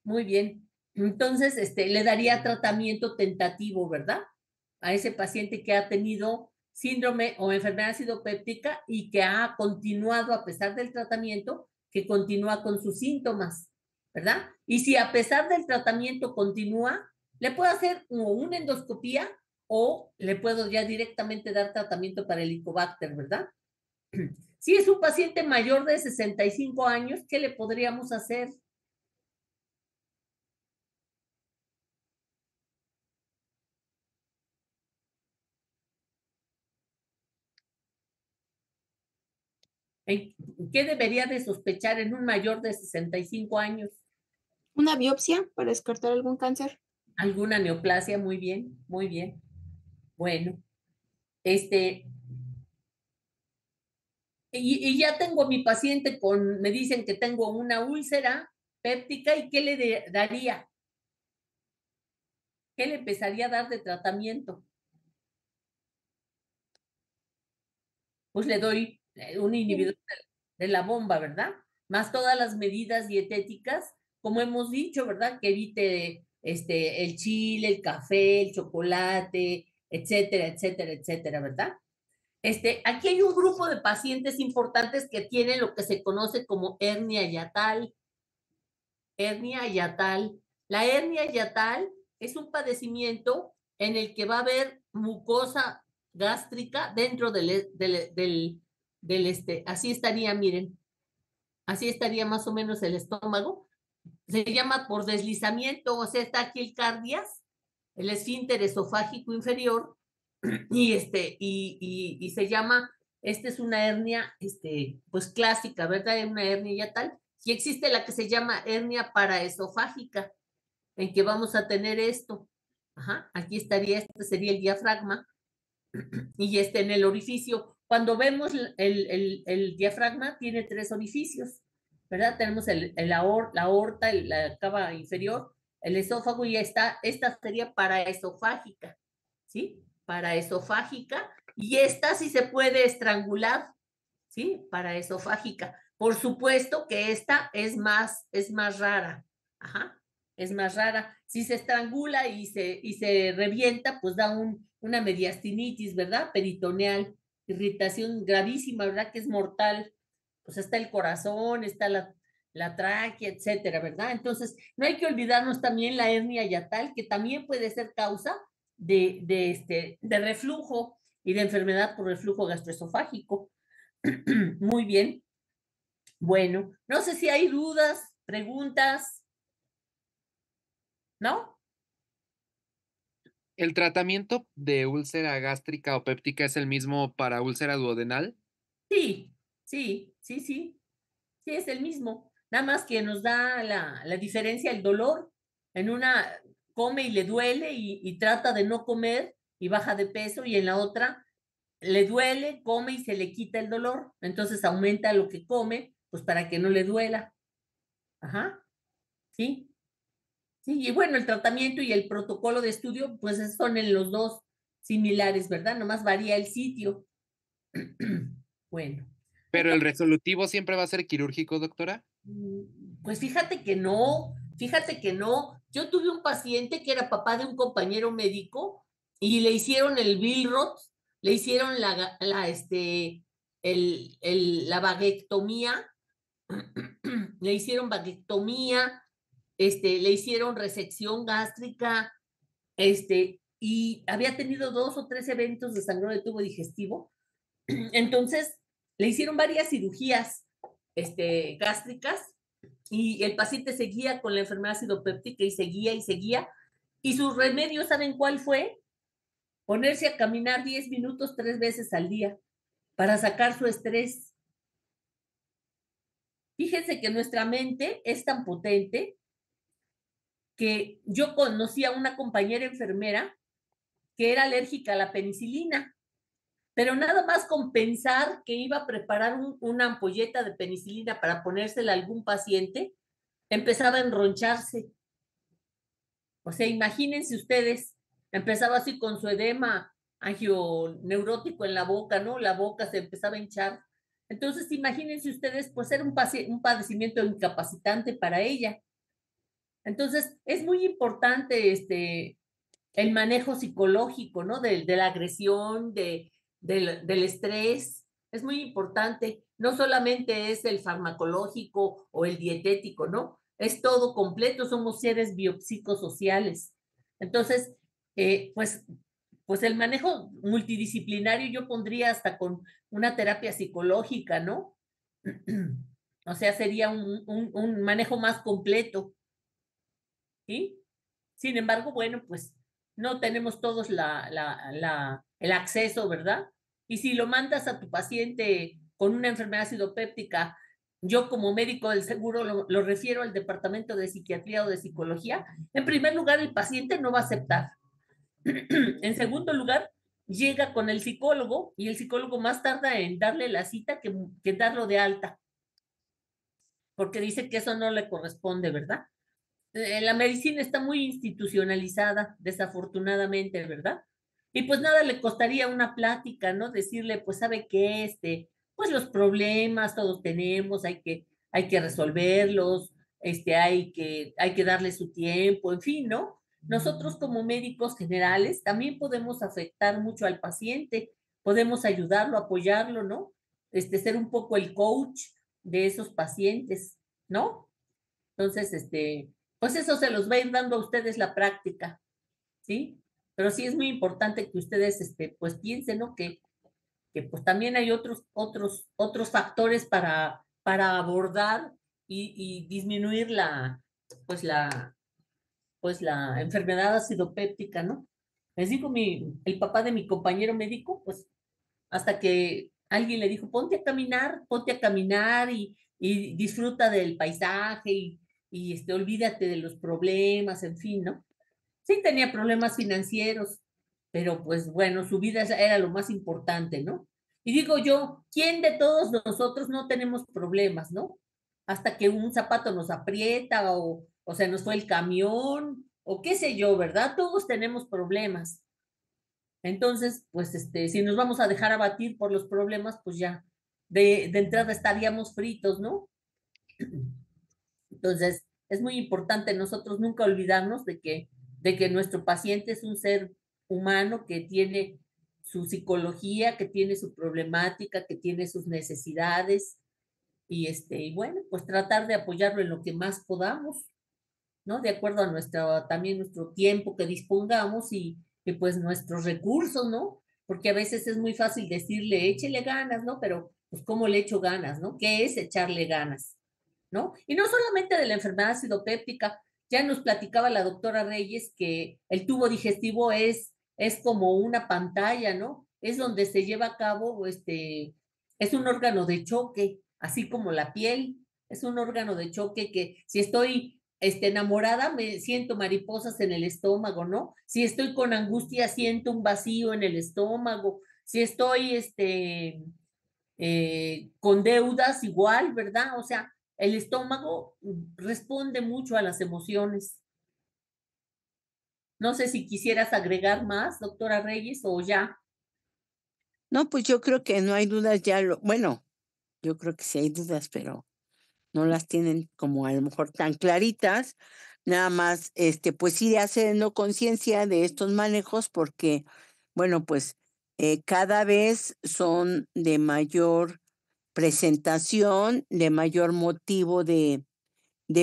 muy bien. Entonces, le daría tratamiento tentativo, ¿verdad? A ese paciente que ha tenido síndrome o enfermedad acidopéptica y que ha continuado a pesar del tratamiento, que continúa con sus síntomas, ¿verdad? Y si a pesar del tratamiento continúa, le puedo hacer una endoscopía o le puedo ya directamente dar tratamiento para el Helicobacter, ¿verdad? Si es un paciente mayor de 65 años, ¿qué le podríamos hacer? ¿Qué debería de sospechar en un mayor de 65 años? ¿Una biopsia para descartar algún cáncer? ¿Alguna neoplasia? Muy bien, muy bien. Bueno, y ya tengo a mi paciente me dicen que tengo una úlcera péptica y ¿qué le daría? ¿Qué le empezaría a dar de tratamiento? Pues le doy un inhibidor de la bomba, ¿verdad? Más todas las medidas dietéticas, como hemos dicho, ¿verdad? Que evite el chile, el café, el chocolate, etcétera, etcétera, etcétera, ¿verdad? Aquí hay un grupo de pacientes importantes que tienen lo que se conoce como hernia yatal. Hernia yatal. La hernia yatal es un padecimiento en el que va a haber mucosa gástrica dentro así estaría, miren, así estaría más o menos el estómago. Se llama por deslizamiento, o sea, está aquí el cardias, el esfínter esofágico inferior, y se llama, es una hernia, pues clásica, ¿verdad? Una hernia yatal. Y existe la que se llama hernia paraesofágica, en que vamos a tener esto. Ajá, aquí estaría, este sería el diafragma, y en el orificio. Cuando vemos el diafragma, tiene 3 orificios, ¿verdad? Tenemos la aorta, la cava inferior, el esófago, y esta sería paraesofágica, ¿sí? Paraesofágica, y esta sí se puede estrangular, ¿sí? Paraesofágica. Por supuesto que esta es más rara, ajá, es más rara. Si se estrangula y se revienta, pues da una mediastinitis, ¿verdad? Peritoneal, irritación gravísima, ¿verdad? Que es mortal. Pues está el corazón, está la tráquea, etcétera, ¿verdad? Entonces, no hay que olvidarnos también la hernia yatal, que también puede ser causa de reflujo y de enfermedad por reflujo gastroesofágico. Muy bien. Bueno, no sé si hay dudas, preguntas, ¿no? ¿El tratamiento de úlcera gástrica o péptica es el mismo para úlcera duodenal? Sí, sí, sí, sí, sí, es el mismo. Nada más que nos da la diferencia, el dolor. En una come y le duele y trata de no comer y baja de peso, y en la otra le duele, come y se le quita el dolor. Entonces aumenta lo que come, pues para que no le duela. Ajá, sí. Sí, y bueno, el tratamiento y el protocolo de estudio, pues son en los dos similares, ¿verdad? Nomás varía el sitio. Bueno. Pero el resolutivo siempre va a ser quirúrgico, doctora. Pues fíjate que no, fíjate que no. Yo tuve un paciente que era papá de un compañero médico y le hicieron el Billroth, le hicieron la vaguectomía, le hicieron vaguectomía, le hicieron resección gástrica, y había tenido 2 o 3 eventos de sangrado de tubo digestivo. Entonces, le hicieron varias cirugías, gástricas, y el paciente seguía con la enfermedad acidopéptica y seguía y seguía. Y su remedio, ¿saben cuál fue? Ponerse a caminar 10 minutos 3 veces al día para sacar su estrés. Fíjense que nuestra mente es tan potente que yo conocí a una compañera enfermera que era alérgica a la penicilina, pero nada más con pensar que iba a preparar una ampolleta de penicilina para ponérsela a algún paciente, empezaba a enroncharse. O sea, imagínense ustedes, empezaba así con su edema angioneurótico en la boca, ¿no? La boca se empezaba a hinchar. Entonces, imagínense ustedes, pues era un padecimiento incapacitante para ella. Entonces, es muy importante el manejo psicológico, ¿no? De la agresión, del estrés. Es muy importante. No solamente es el farmacológico o el dietético, ¿no? Es todo completo. Somos seres biopsicosociales. Entonces, pues el manejo multidisciplinario yo pondría hasta con una terapia psicológica, ¿no? O sea, sería un manejo más completo. ¿Sí? Sin embargo, bueno, pues no tenemos todos el acceso, ¿verdad? Y si lo mandas a tu paciente con una enfermedad acidopéptica, yo como médico del seguro lo refiero al departamento de psiquiatría o de psicología, en primer lugar, el paciente no va a aceptar. En segundo lugar, llega con el psicólogo y el psicólogo más tarda en darle la cita que darlo de alta, porque dice que eso no le corresponde, ¿verdad? La medicina está muy institucionalizada, desafortunadamente, ¿verdad? Y pues nada le costaría una plática, ¿no? Decirle, pues, ¿sabe qué? Pues los problemas todos tenemos, hay que resolverlos, hay que darle su tiempo, en fin, ¿no? Nosotros como médicos generales también podemos afectar mucho al paciente, podemos ayudarlo, apoyarlo, ¿no? Ser un poco el coach de esos pacientes, ¿no? Entonces, pues eso se los va a ir dando a ustedes la práctica, ¿sí? Pero sí es muy importante que ustedes, pues piensen, ¿no? Que pues también hay otros factores para abordar y disminuir la enfermedad acidopéptica, ¿no? Les digo, el papá de mi compañero médico, pues hasta que alguien le dijo, ponte a caminar y disfruta del paisaje y olvídate de los problemas, en fin, ¿no? Sí tenía problemas financieros, pero pues bueno, su vida era lo más importante, ¿no? Y digo yo, ¿quién de todos nosotros no tenemos problemas, ¿no? Hasta que un zapato nos aprieta o se nos fue el camión o qué sé yo, ¿verdad? Todos tenemos problemas. Entonces, pues si nos vamos a dejar abatir por los problemas, pues ya de entrada estaríamos fritos, ¿no? Entonces, es muy importante nosotros nunca olvidarnos de que nuestro paciente es un ser humano que tiene su psicología, que tiene su problemática, que tiene sus necesidades y bueno, pues tratar de apoyarlo en lo que más podamos, ¿no? De acuerdo a también nuestro tiempo que dispongamos y pues nuestros recursos, ¿no? Porque a veces es muy fácil decirle, échele ganas, ¿no? Pero pues ¿cómo le echo ganas, ¿no? ¿Qué es echarle ganas? ¿No? Y no solamente de la enfermedad acidopéptica, ya nos platicaba la doctora Reyes que el tubo digestivo es como una pantalla, ¿no? Es donde se lleva a cabo, es un órgano de choque, así como la piel, es un órgano de choque que si estoy enamorada, me siento mariposas en el estómago, ¿no? Si estoy con angustia, siento un vacío en el estómago. Si estoy con deudas, igual, ¿verdad? O sea, el estómago responde mucho a las emociones. No sé si quisieras agregar más, doctora Reyes, o ya. No, pues yo creo que no hay dudas ya, bueno, yo creo que sí hay dudas, pero no las tienen como a lo mejor tan claritas. Nada más, pues ir haciendo conciencia de estos manejos porque, bueno, pues cada vez son de mayor presentación, de mayor motivo de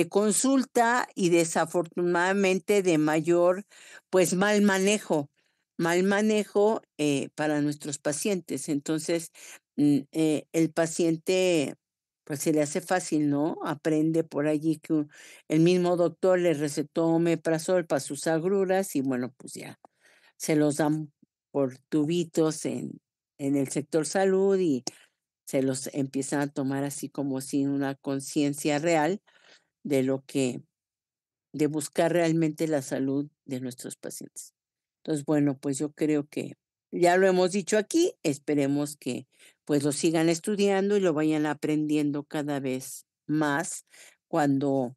consulta y desafortunadamente de mayor, pues mal manejo para nuestros pacientes. Entonces, el paciente, pues se le hace fácil, ¿no? Aprende por allí que el mismo doctor le recetó omeprazol para sus agruras y bueno, pues ya se los dan por tubitos en el sector salud y se los empiezan a tomar así como sin una conciencia real de lo que, de buscar realmente la salud de nuestros pacientes. Entonces, bueno, pues yo creo que ya lo hemos dicho aquí, esperemos que pues lo sigan estudiando y lo vayan aprendiendo cada vez más cuando,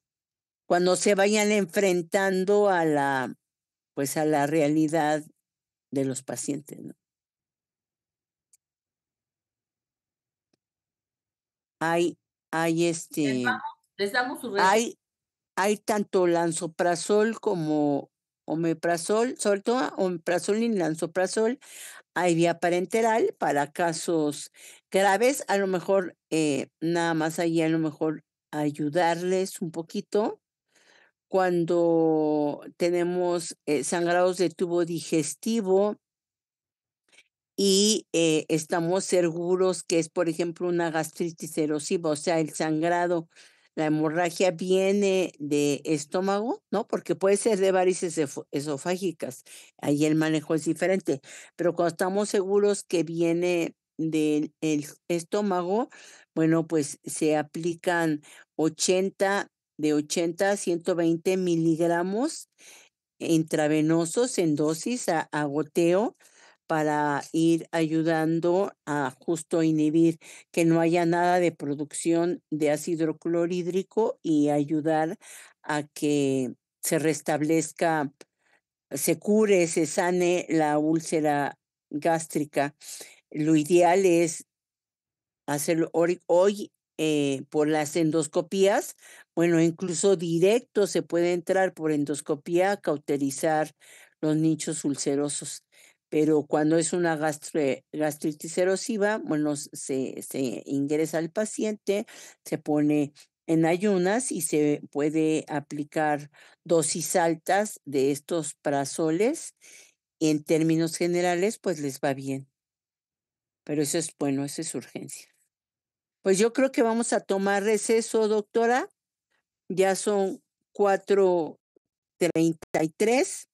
cuando se vayan enfrentando a la, pues a la realidad de los pacientes, ¿no? Hay Les damos su hay tanto lansoprazol como omeprazol, sobre todo omeprazol y lansoprazol. Hay vía parenteral para casos graves, a lo mejor nada más ahí, a lo mejor ayudarles un poquito cuando tenemos sangrados de tubo digestivo y estamos seguros que es, por ejemplo, una gastritis erosiva, o sea, el sangrado, la hemorragia viene de estómago, ¿no? Porque puede ser de varices esofágicas, ahí el manejo es diferente, pero cuando estamos seguros que viene del estómago, bueno, pues se aplican 80, de 80 a 120 miligramos intravenosos en dosis a goteo para ir ayudando a justo inhibir que no haya nada de producción de ácido clorhídrico y ayudar a que se restablezca, se cure, se sane la úlcera gástrica. Lo ideal es hacerlo hoy por las endoscopías, bueno, incluso directo se puede entrar por endoscopía a cauterizar los nichos ulcerosos, pero cuando es una gastritis erosiva, bueno, se ingresa al paciente, se pone en ayunas y se puede aplicar dosis altas de estos prazoles. En términos generales, pues les va bien, pero eso es bueno, eso es urgencia. Pues yo creo que vamos a tomar receso, doctora. Ya son 4:33.